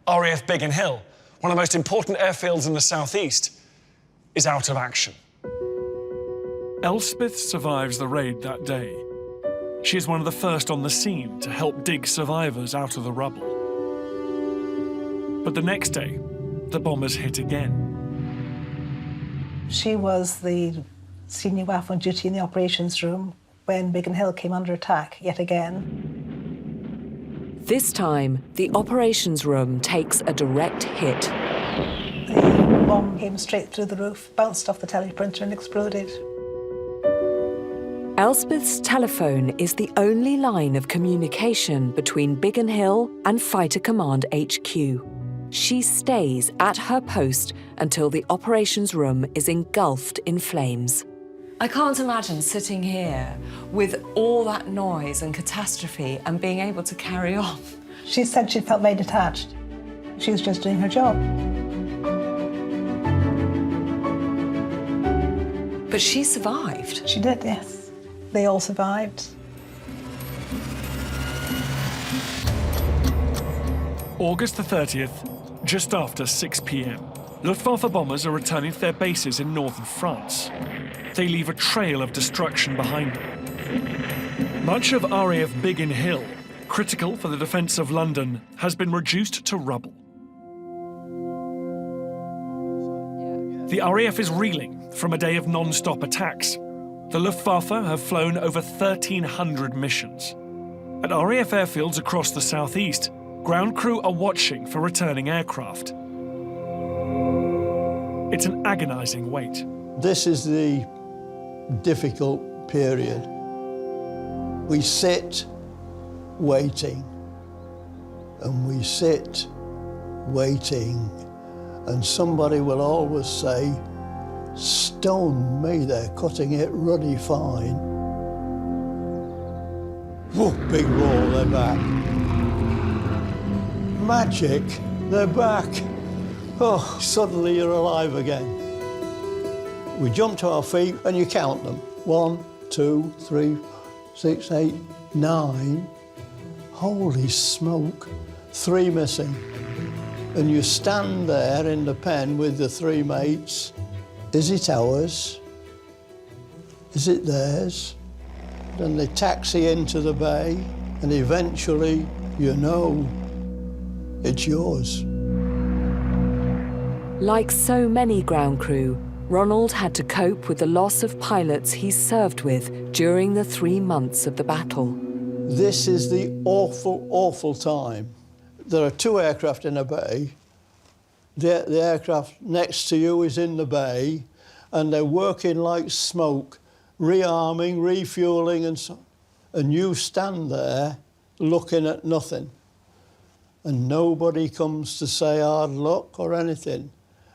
RAF Biggin Hill, one of the most important airfields in the southeast, is out of action."
Elspeth survives the raid that day. She is one of the first on the scene to help dig survivors out of the rubble. But the next day, the bombers hit again.
She was the senior WAF on duty in the operations room when Biggin Hill came under attack yet again.
This time, the operations room takes a direct hit.
The bomb came straight through the roof, bounced off the teleprinter and exploded.
Elspeth's telephone is the only line of communication between Biggin Hill and Fighter Command HQ. She stays at her post until the operations room is engulfed in flames.
I can't imagine sitting here with all that noise and catastrophe and being able to carry on.
She said she felt very detached. She was just doing her job.
But she survived.
She did, yes. They all survived.
August the 30th, just after 6 p.m. Luftwaffe bombers are returning to their bases in northern France. They leave a trail of destruction behind them. Much of RAF Biggin Hill, critical for the defence of London, has been reduced to rubble. The RAF is reeling from a day of non-stop attacks. The Luftwaffe have flown over 1,300 missions. At RAF airfields across the southeast, ground crew are watching for returning aircraft. It's an agonising wait.
This is the difficult period. We sit waiting, and we sit waiting, and somebody will always say, "Stone me, they're cutting it ruddy fine." Whoa, big roar, they're back. Magic, they're back. Oh, suddenly you're alive again. We jump to our feet and you count them. 1, 2, 3, 6, 8, 9. Holy smoke, 3 missing. And you stand there in the pen with the 3 mates. Is it ours? Is it theirs? Then they taxi into the bay, and eventually you know it's yours.
Like so many ground crew, Ronald had to cope with the loss of pilots he served with during the 3 months of the battle.
This is the awful, awful time. There are 2 aircraft in a bay. The aircraft next to you is in the bay, and they're working like smoke, rearming, refuelling, and so. And you stand there looking at nothing. And nobody comes to say hard luck or anything.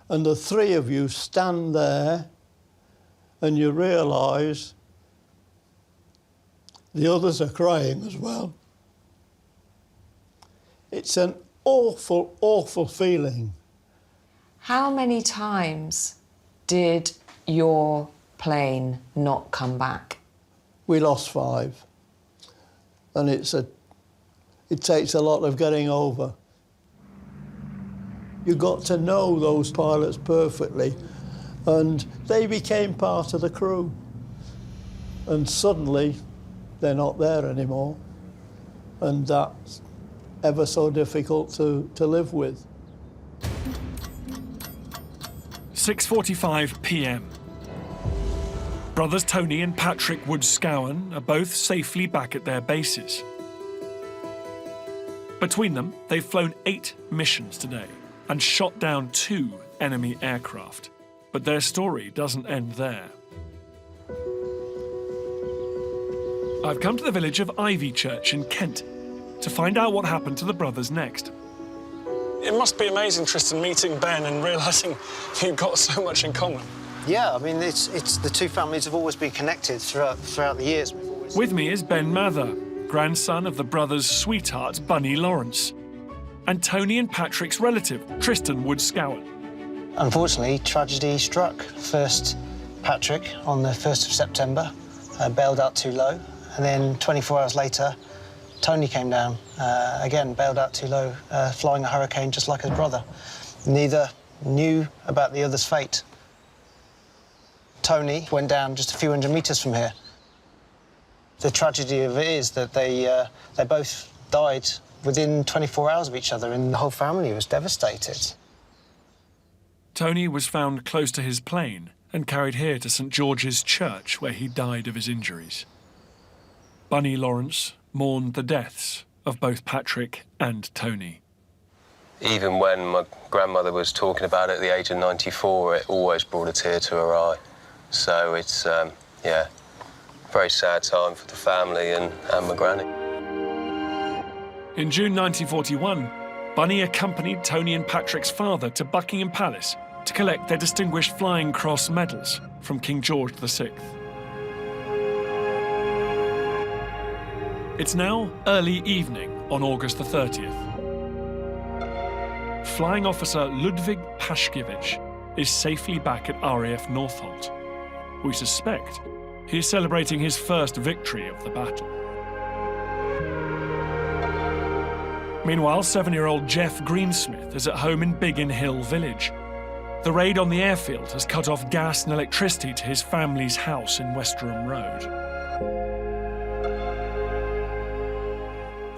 And the 3 of you stand there, and you realise the others are crying as well. It's an awful, awful feeling.
How many times did your plane not come back?
We lost 5. And it's It takes a lot of getting over. You got to know those pilots perfectly, and they became part of the crew. And suddenly, they're not there anymore, and that's ever so difficult to live with.
6:45 p.m. Brothers Tony and Patrick Woods-Scowen are both safely back at their bases. Between them, they've flown 8 missions today and shot down 2 enemy aircraft. But their story doesn't end there. I've come to the village of Ivy Church in Kent to find out what happened to the brothers next.
It must be amazing, Tristan, meeting Ben and realising you've got so much in common.
Yeah, I mean, it's the two families have always been connected throughout the years.
With me is Ben Mather, grandson of the brothers' sweetheart, Bunny Lawrence, and Tony and Patrick's relative, Tristan Woods-Scowen.
Unfortunately, tragedy struck. First, Patrick, on the 1st of September, bailed out too low, and then 24 hours later, Tony came down, again, bailed out too low, flying a Hurricane just like his brother. Neither knew about the other's fate. Tony went down just a few hundred metres from here. The tragedy of it is that they both died within 24 hours of each other, and the whole family was devastated.
Tony was found close to his plane and carried here to St. George's Church, where he died of his injuries. Bunny Lawrence mourned the deaths of both Patrick and Tony.
Even when my grandmother was talking about it at the age of 94, it always brought a tear to her eye. So it's, yeah, very sad time for the family and my granny.
In June 1941, Bunny accompanied Tony and Patrick's father to Buckingham Palace to collect their Distinguished Flying Cross medals from King George VI. It's now early evening on August the 30th. Flying Officer Ludwig Paschkiewicz is safely back at RAF Northolt. We suspect he is celebrating his first victory of the battle. Meanwhile, 7-year-old Jeff Greensmith is at home in Biggin Hill village. The raid on the airfield has cut off gas and electricity to his family's house in Westerham Road.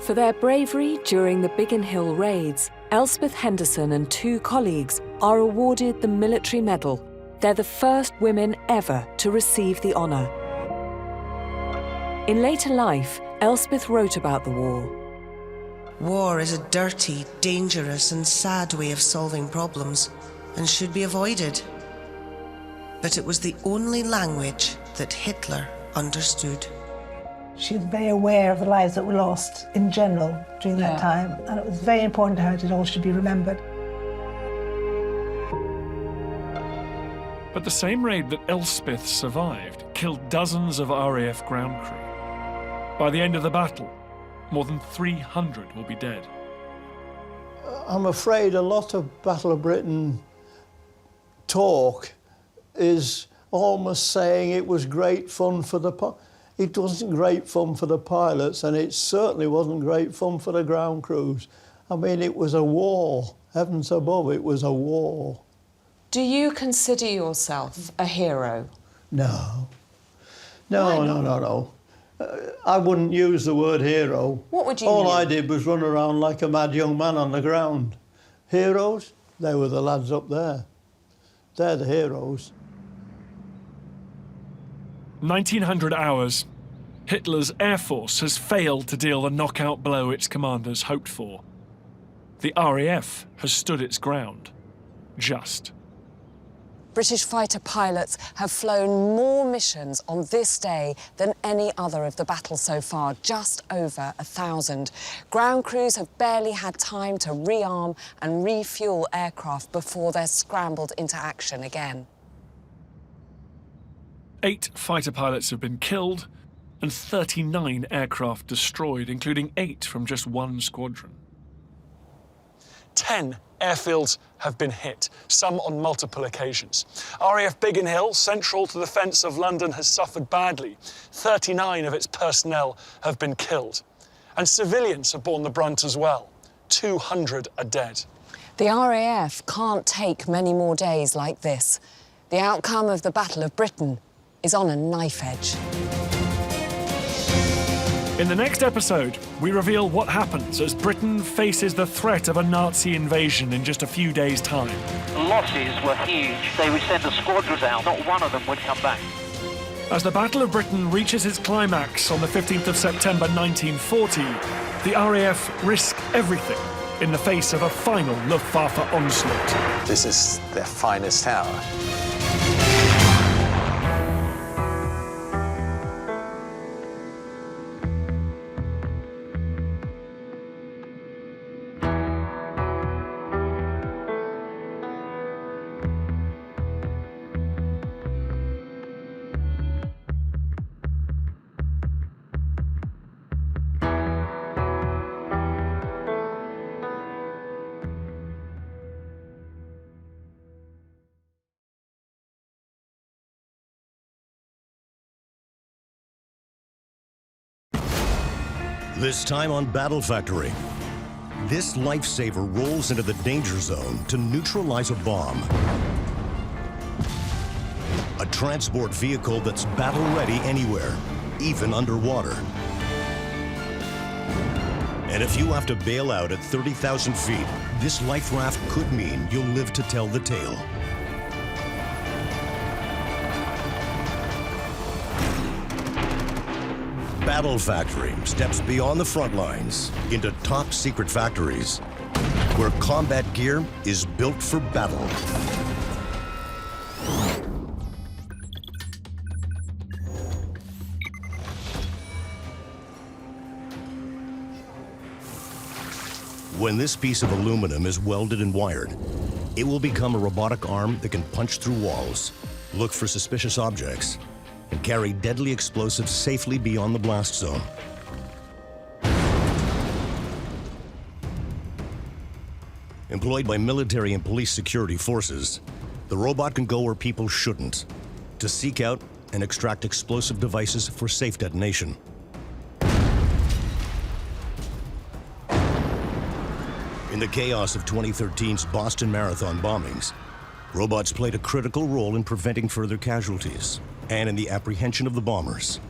For their bravery during the Biggin Hill raids, Elspeth Henderson and 2 colleagues are awarded the Military Medal. They're the first women ever to receive the honour. In later life, Elspeth wrote about the war.
War is a dirty, dangerous and sad way of solving problems and should be avoided. But it was the only language that Hitler understood.
She was very aware of the lives that were lost in general during that time, and it was very important to her that it all should be remembered.
But the same raid that Elspeth survived killed dozens of RAF ground crew. By the end of the battle, more than 300 will be dead.
I'm afraid a lot of Battle of Britain talk is almost saying it was great fun for the It wasn't great fun for the pilots, and it certainly wasn't great fun for the ground crews. I mean, it was a war. Heavens above, it was a war.
Do you consider yourself a hero?
No. No. I wouldn't use the word hero.
What would you
All
mean?
I did was run around like a mad young man on the ground. Heroes? They were the lads up there. They're the heroes.
1900 hours. Hitler's Air Force has failed to deal the knockout blow its commanders hoped for. The RAF has stood its ground. Just.
British fighter pilots have flown more missions on this day than any other of the battle so far, just over 1,000. Ground crews have barely had time to rearm and refuel aircraft before they're scrambled into action again.
8 fighter pilots have been killed and 39 aircraft destroyed, including 8 from just one squadron.
10 airfields have been hit, some on multiple occasions. RAF Biggin Hill, central to the defence of London, has suffered badly. 39 of its personnel have been killed. And civilians have borne the brunt as well. 200 are dead.
The RAF can't take many more days like this. The outcome of the Battle of Britain is on a knife edge.
In the next episode, we reveal what happens as Britain faces the threat of a Nazi invasion in just a few days' time.
The losses were huge. They would send the squadrons out. Not one of them would come back.
As the Battle of Britain reaches its climax on the 15th of September 1940, the RAF risk everything in the face of a final Luftwaffe onslaught.
This is their finest hour.
This time on Battle Factory, this lifesaver rolls into the danger zone to neutralize a bomb. A transport vehicle that's battle-ready anywhere, even underwater. And if you have to bail out at 30,000 feet, this life raft could mean you'll live to tell the tale. Battle Factory steps beyond the front lines into top secret factories where combat gear is built for battle. When this piece of aluminum is welded and wired, it will become a robotic arm that can punch through walls, look for suspicious objects, and carry deadly explosives safely beyond the blast zone. Employed by military and police security forces, the robot can go where people shouldn't, to seek out and extract explosive devices for safe detonation. In the chaos of 2013's Boston Marathon bombings, robots played a critical role in preventing further casualties and in the apprehension of the bombers.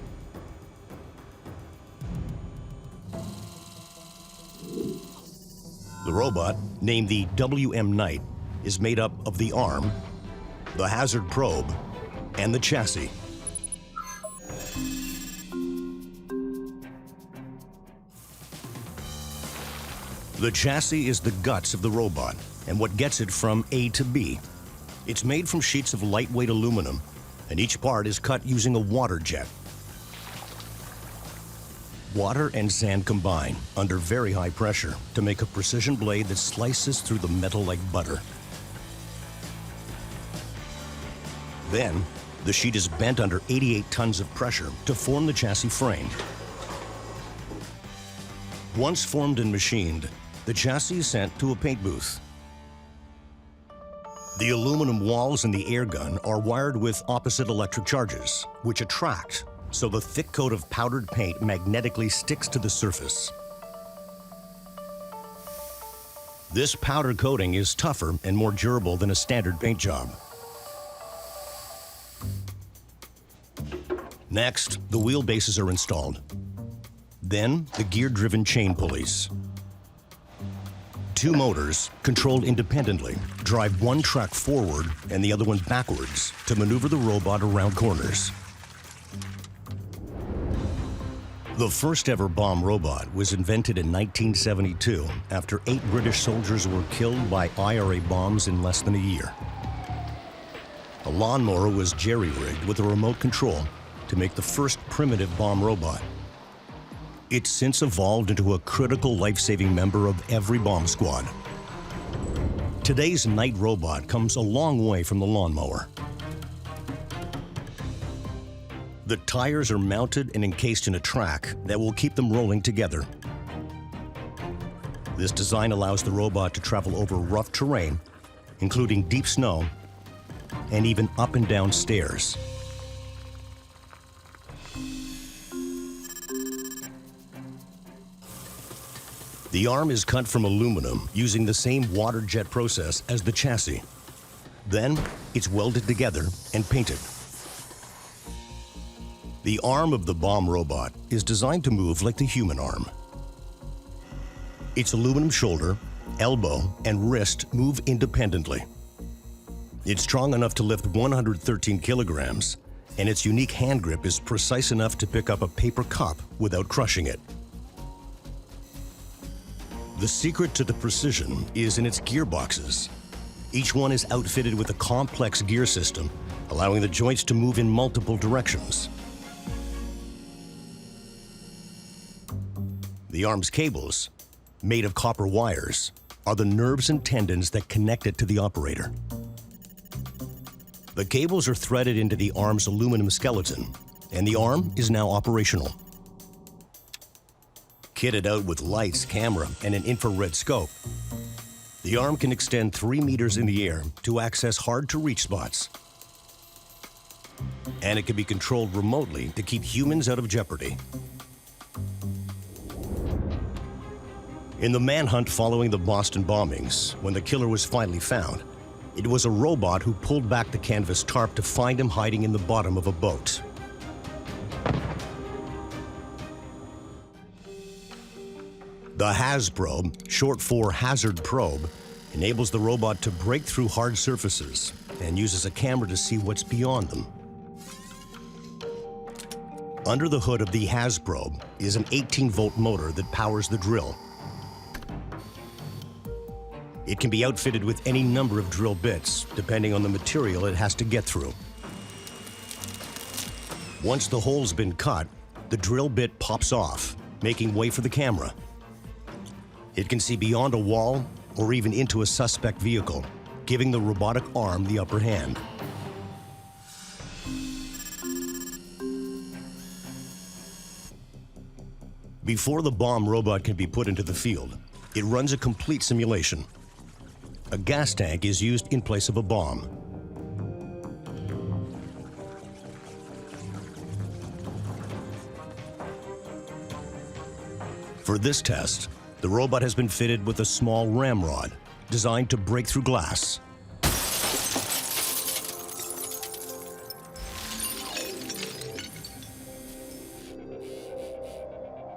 The robot, named the WWII, is made up of the arm, the hazard probe, and the chassis. The chassis is the guts of the robot and what gets it from A to B. It's made from sheets of lightweight aluminum, and each part is cut using a water jet. Water and sand combine under very high pressure to make a precision blade that slices through the metal like butter. Then, the sheet is bent under 88 tons of pressure to form the chassis frame. Once formed and machined, the chassis is sent to a paint booth. The aluminum walls and the air gun are wired with opposite electric charges, which attract, so the thick coat of powdered paint magnetically sticks to the surface. This powder coating is tougher and more durable than a standard paint job. Next, the wheelbases are installed. Then, the gear-driven chain pulleys. Two motors, controlled independently, drive one track forward and the other one backwards to maneuver the robot around corners. The first ever bomb robot was invented in 1972 after 8 British soldiers were killed by IRA bombs in less than a year. A lawnmower was jerry-rigged with a remote control to make the first primitive bomb robot. It's since evolved into a critical life-saving member of every bomb squad. Today's night robot comes a long way from the lawnmower. The tires are mounted and encased in a track that will keep them rolling together. This design allows the robot to travel over rough terrain, including deep snow, and even up and down stairs. The arm is cut from aluminum using the same water jet process as the chassis. Then it's welded together and painted. The arm of the bomb robot is designed to move like the human arm. Its aluminum shoulder, elbow, and wrist move independently. It's strong enough to lift 113 kilograms, and its unique hand grip is precise enough to pick up a paper cup without crushing it. The secret to the precision is in its gearboxes. Each one is outfitted with a complex gear system, allowing the joints to move in multiple directions. The arm's cables, made of copper wires, are the nerves and tendons that connect it to the operator. The cables are threaded into the arm's aluminum skeleton, and the arm is now operational. Kitted out with lights, camera, and an infrared scope, the arm can extend 3 meters in the air to access hard-to-reach spots. And it can be controlled remotely to keep humans out of jeopardy. In the manhunt following the Boston bombings, when the killer was finally found, it was a robot who pulled back the canvas tarp to find him hiding in the bottom of a boat. The HAZ probe, short for Hazard Probe, enables the robot to break through hard surfaces and uses a camera to see what's beyond them. Under the hood of the HAZ probe is an 18-volt motor that powers the drill. It can be outfitted with any number of drill bits, depending on the material it has to get through. Once the hole's been cut, the drill bit pops off, making way for the camera. It can see beyond a wall or even into a suspect vehicle, giving the robotic arm the upper hand. Before the bomb robot can be put into the field, it runs a complete simulation. A gas tank is used in place of a bomb. For this test, the robot has been fitted with a small ramrod designed to break through glass.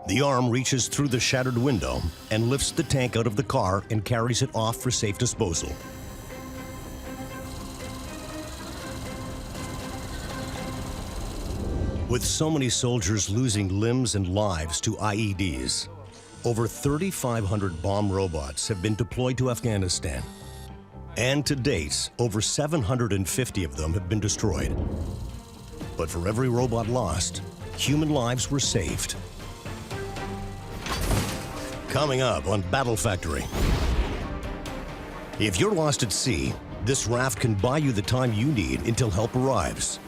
The arm reaches through the shattered window and lifts the tank out of the car and carries it off for safe disposal. With so many soldiers losing limbs and lives to IEDs, over 3,500 bomb robots have been deployed to Afghanistan. And to date, over 750 of them have been destroyed. But for every robot lost, human lives were saved. Coming up on Battle Factory. If you're lost at sea, this raft can buy you the time you need until help arrives.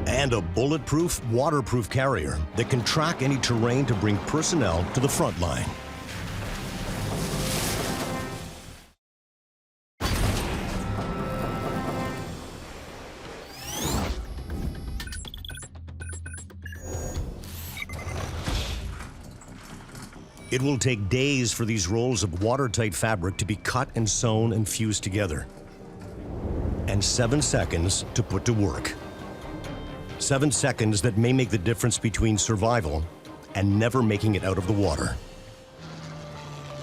And a bulletproof, waterproof carrier that can track any terrain to bring personnel to the front line. It will take days for these rolls of watertight fabric to be cut and sewn and fused together. And 7 seconds to put to work. 7 seconds that may make the difference between survival and never making it out of the water.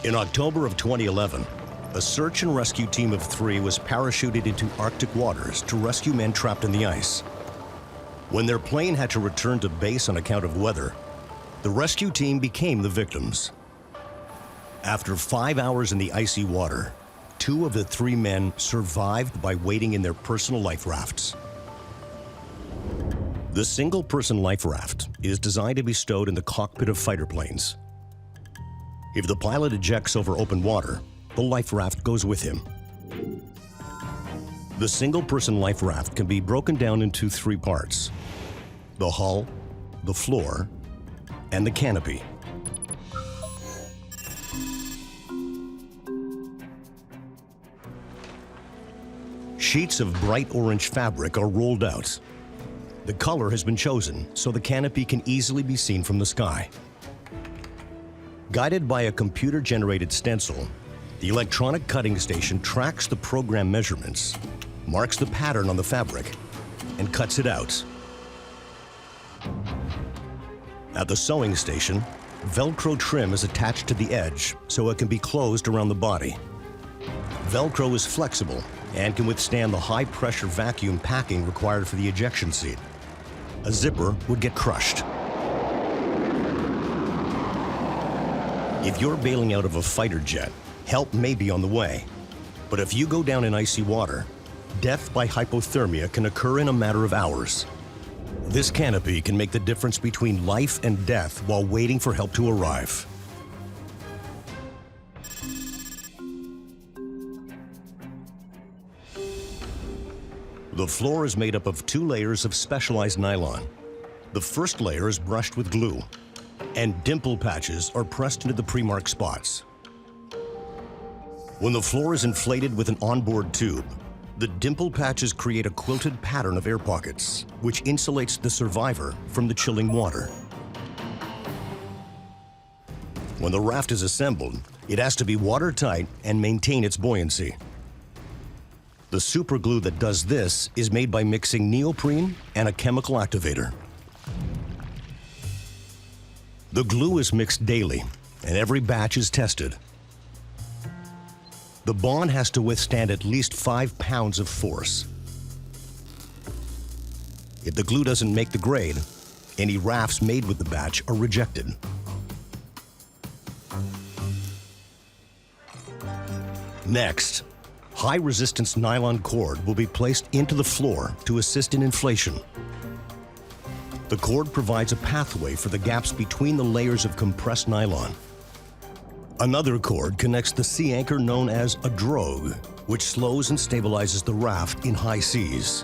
In October of 2011, a search and rescue team of 3 was parachuted into Arctic waters to rescue men trapped in the ice. When their plane had to return to base on account of weather, the rescue team became the victims. After 5 hours in the icy water, 2 of the 3 men survived by waiting in their personal life rafts. The single-person life raft is designed to be stowed in the cockpit of fighter planes. If the pilot ejects over open water, the life raft goes with him. The single-person life raft can be broken down into 3 parts: the hull, the floor, and the canopy. Sheets of bright orange fabric are rolled out. The color has been chosen so the canopy can easily be seen from the sky. Guided by a computer-generated stencil, the electronic cutting station tracks the program measurements, marks the pattern on the fabric, and cuts it out. At the sewing station, Velcro trim is attached to the edge so it can be closed around the body. Velcro is flexible and can withstand the high-pressure vacuum packing required for the ejection seat. A zipper would get crushed. If you're bailing out of a fighter jet, help may be on the way. But if you go down in icy water, death by hypothermia can occur in a matter of hours. This canopy can make the difference between life and death while waiting for help to arrive. The floor is made up of 2 layers of specialized nylon. The first layer is brushed with glue, and dimple patches are pressed into the pre-marked spots. When the floor is inflated with an onboard tube, the dimple patches create a quilted pattern of air pockets, which insulates the survivor from the chilling water. When the raft is assembled, it has to be watertight and maintain its buoyancy. The superglue that does this is made by mixing neoprene and a chemical activator. The glue is mixed daily, and every batch is tested. The bond has to withstand at least 5 pounds of force. If the glue doesn't make the grade, any rafts made with the batch are rejected. Next, high-resistance nylon cord will be placed into the floor to assist in inflation. The cord provides a pathway for the gaps between the layers of compressed nylon. Another cord connects the sea anchor known as a drogue, which slows and stabilizes the raft in high seas.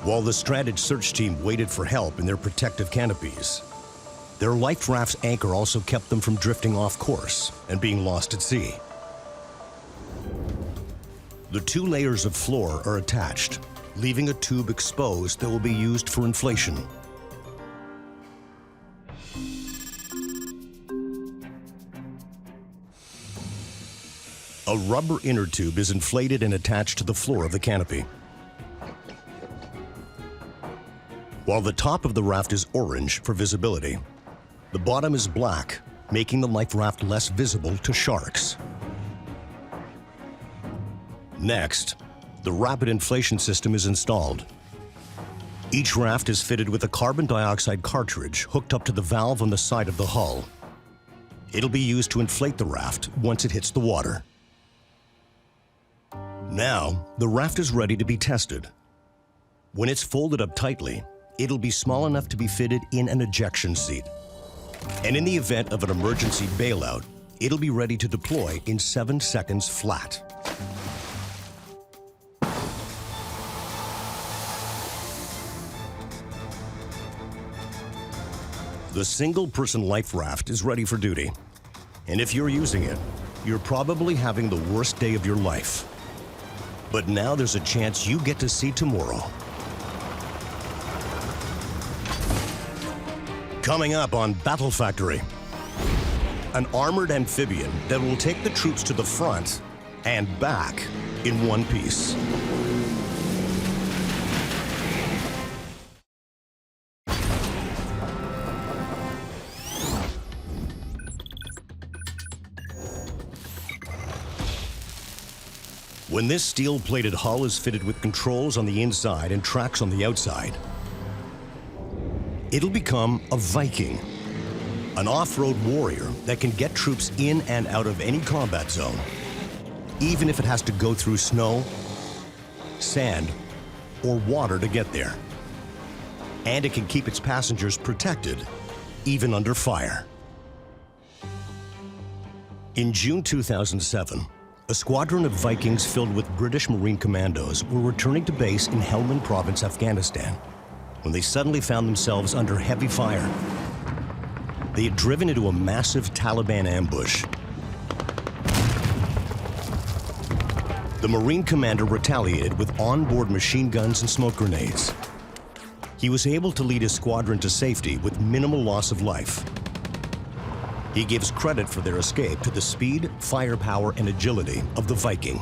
While the stranded search team waited for help in their protective canopies, their life raft's anchor also kept them from drifting off course and being lost at sea. The 2 layers of floor are attached, leaving a tube exposed that will be used for inflation. A rubber inner tube is inflated and attached to the floor of the canopy. While the top of the raft is orange for visibility, the bottom is black, making the life raft less visible to sharks. Next, the rapid inflation system is installed. Each raft is fitted with a carbon dioxide cartridge hooked up to the valve on the side of the hull. It'll be used to inflate the raft once it hits the water. Now, the raft is ready to be tested. When it's folded up tightly, it'll be small enough to be fitted in an ejection seat. And in the event of an emergency bailout, it'll be ready to deploy in 7 seconds flat. The single-person life raft is ready for duty. And if you're using it, you're probably having the worst day of your life. But now there's a chance you get to see tomorrow. Coming up on Battle Factory, an armored amphibian that will take the troops to the front and back in one piece. When this steel-plated hull is fitted with controls on the inside and tracks on the outside, it'll become a Viking, an off-road warrior that can get troops in and out of any combat zone, even if it has to go through snow, sand, or water to get there. And it can keep its passengers protected, even under fire. In June 2007, a squadron of Vikings filled with British Marine commandos were returning to base in Helmand Province, Afghanistan, when they suddenly found themselves under heavy fire. They had driven into a massive Taliban ambush. The Marine commander retaliated with onboard machine guns and smoke grenades. He was able to lead his squadron to safety with minimal loss of life. He gives credit for their escape to the speed, firepower, and agility of the Viking.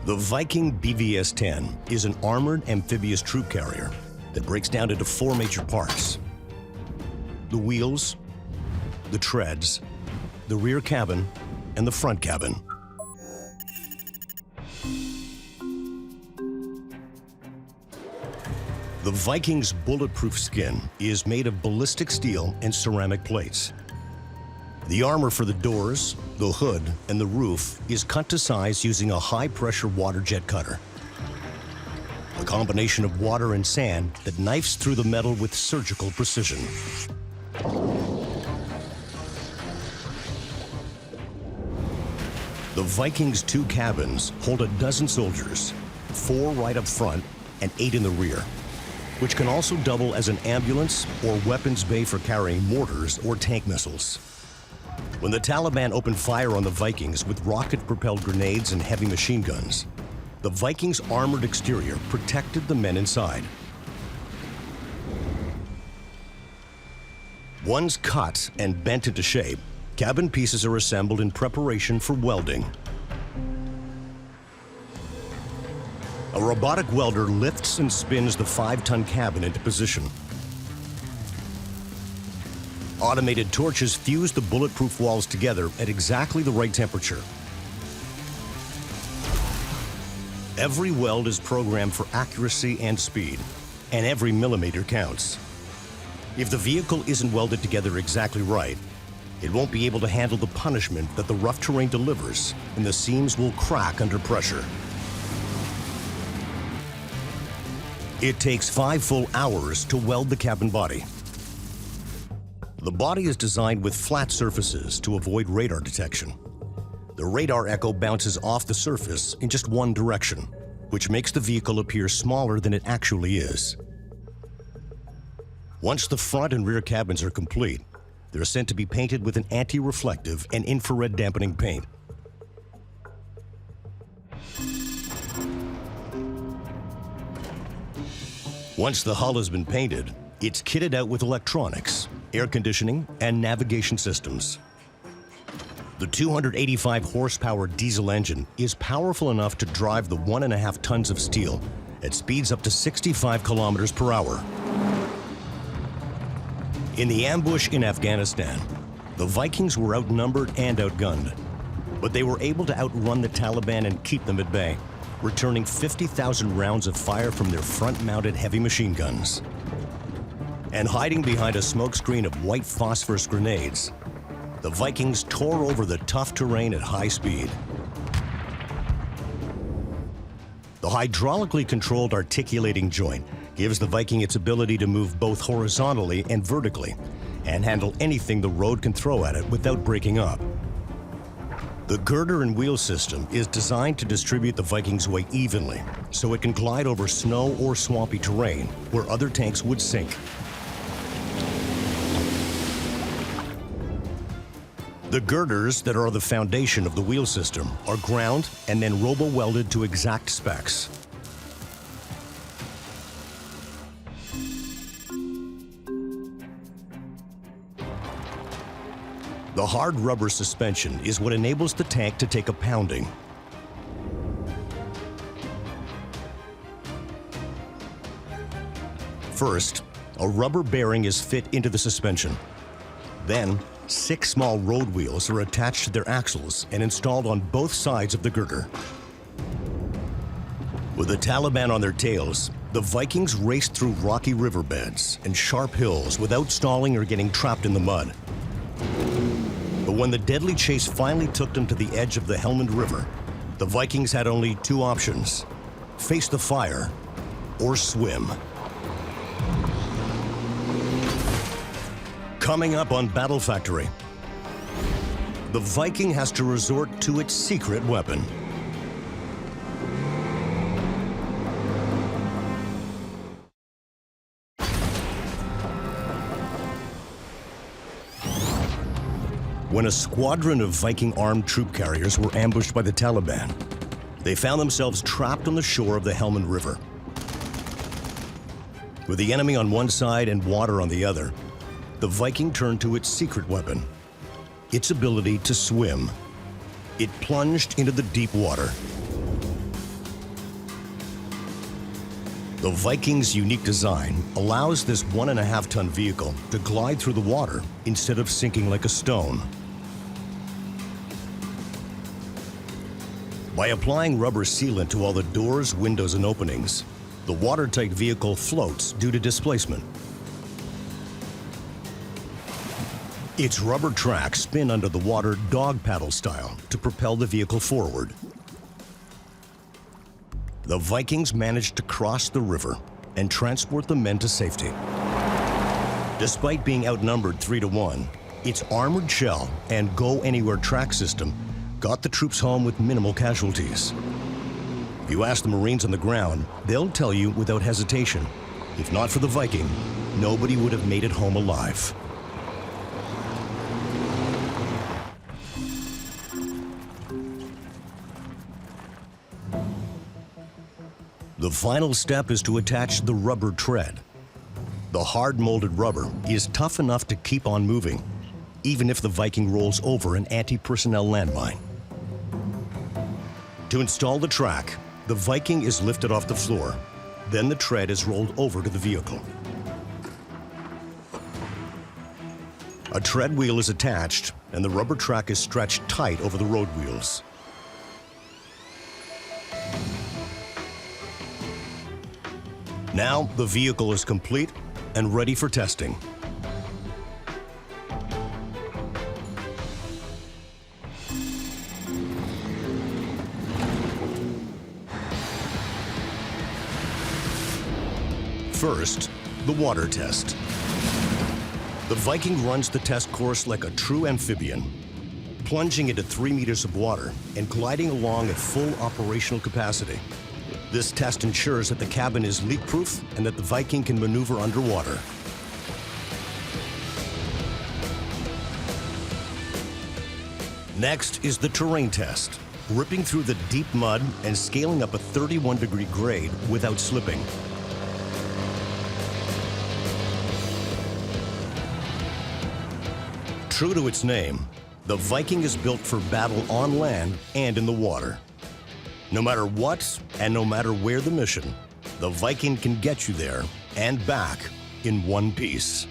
The Viking BVS-10 is an armored amphibious troop carrier that breaks down into 4 major parts: the wheels, the treads, the rear cabin, and the front cabin. The Viking's bulletproof skin is made of ballistic steel and ceramic plates. The armor for the doors, the hood, and the roof is cut to size using a high-pressure water jet cutter, a combination of water and sand that knifes through the metal with surgical precision. The Viking's 2 cabins hold a dozen soldiers, 4 right up front and 8 in the rear, which can also double as an ambulance or weapons bay for carrying mortars or tank missiles. When the Taliban opened fire on the Vikings with rocket-propelled grenades and heavy machine guns, the Vikings' armored exterior protected the men inside. Once cut and bent into shape, cabin pieces are assembled in preparation for welding. A robotic welder lifts and spins the 5-ton cabin into position. Automated torches fuse the bulletproof walls together at exactly the right temperature. Every weld is programmed for accuracy and speed, and every millimeter counts. If the vehicle isn't welded together exactly right, it won't be able to handle the punishment that the rough terrain delivers, and the seams will crack under pressure. It takes 5 full hours to weld the cabin body. The body is designed with flat surfaces to avoid radar detection. The radar echo bounces off the surface in just one direction, which makes the vehicle appear smaller than it actually is. Once the front and rear cabins are complete, they're sent to be painted with an anti-reflective and infrared dampening paint. Once the hull has been painted, it's kitted out with electronics, air conditioning, and navigation systems. The 285 horsepower diesel engine is powerful enough to drive the 1.5 tons of steel at speeds up to 65 kilometers per hour. In the ambush in Afghanistan, the Vikings were outnumbered and outgunned, but they were able to outrun the Taliban and keep them at bay, returning 50,000 rounds of fire from their front-mounted heavy machine guns. And hiding behind a smokescreen of white phosphorus grenades, the Vikings tore over the tough terrain at high speed. The hydraulically controlled articulating joint gives the Viking its ability to move both horizontally and vertically, and handle anything the road can throw at it without breaking up. The girder and wheel system is designed to distribute the Viking's weight evenly, so it can glide over snow or swampy terrain where other tanks would sink. The girders that are the foundation of the wheel system are ground and then robo-welded to exact specs. The hard rubber suspension is what enables the tank to take a pounding. First, a rubber bearing is fit into the suspension. Then, 6 small road wheels are attached to their axles and installed on both sides of the girder. With the Taliban on their tails, the Vikings raced through rocky riverbeds and sharp hills without stalling or getting trapped in the mud. But when the deadly chase finally took them to the edge of the Helmand River, the Vikings had only 2 options: face the fire or swim. Coming up on Battle Factory, the Viking has to resort to its secret weapon. When a squadron of Viking armed troop carriers were ambushed by the Taliban, they found themselves trapped on the shore of the Helmand River. With the enemy on one side and water on the other, the Viking turned to its secret weapon, its ability to swim. It plunged into the deep water. The Viking's unique design allows this 1.5-ton vehicle to glide through the water instead of sinking like a stone. By applying rubber sealant to all the doors, windows, and openings, the watertight vehicle floats due to displacement. Its rubber tracks spin under the water dog paddle style to propel the vehicle forward. The Vikings managed to cross the river and transport the men to safety. Despite being outnumbered 3-1, its armored shell and go-anywhere track system got the troops home with minimal casualties. If you ask the Marines on the ground, they'll tell you without hesitation, if not for the Viking, nobody would have made it home alive. The final step is to attach the rubber tread. The hard-molded rubber is tough enough to keep on moving, even if the Viking rolls over an anti-personnel landmine. To install the track, the Viking is lifted off the floor. Then the tread is rolled over to the vehicle. A tread wheel is attached, and the rubber track is stretched tight over the road wheels. Now, the vehicle is complete and ready for testing. First, the water test. The Viking runs the test course like a true amphibian, plunging into 3 meters of water and gliding along at full operational capacity. This test ensures that the cabin is leak-proof and that the Viking can maneuver underwater. Next is the terrain test, ripping through the deep mud and scaling up a 31-degree grade without slipping. True to its name, the Viking is built for battle on land and in the water. No matter what, and no matter where the mission, the Viking can get you there and back in one piece.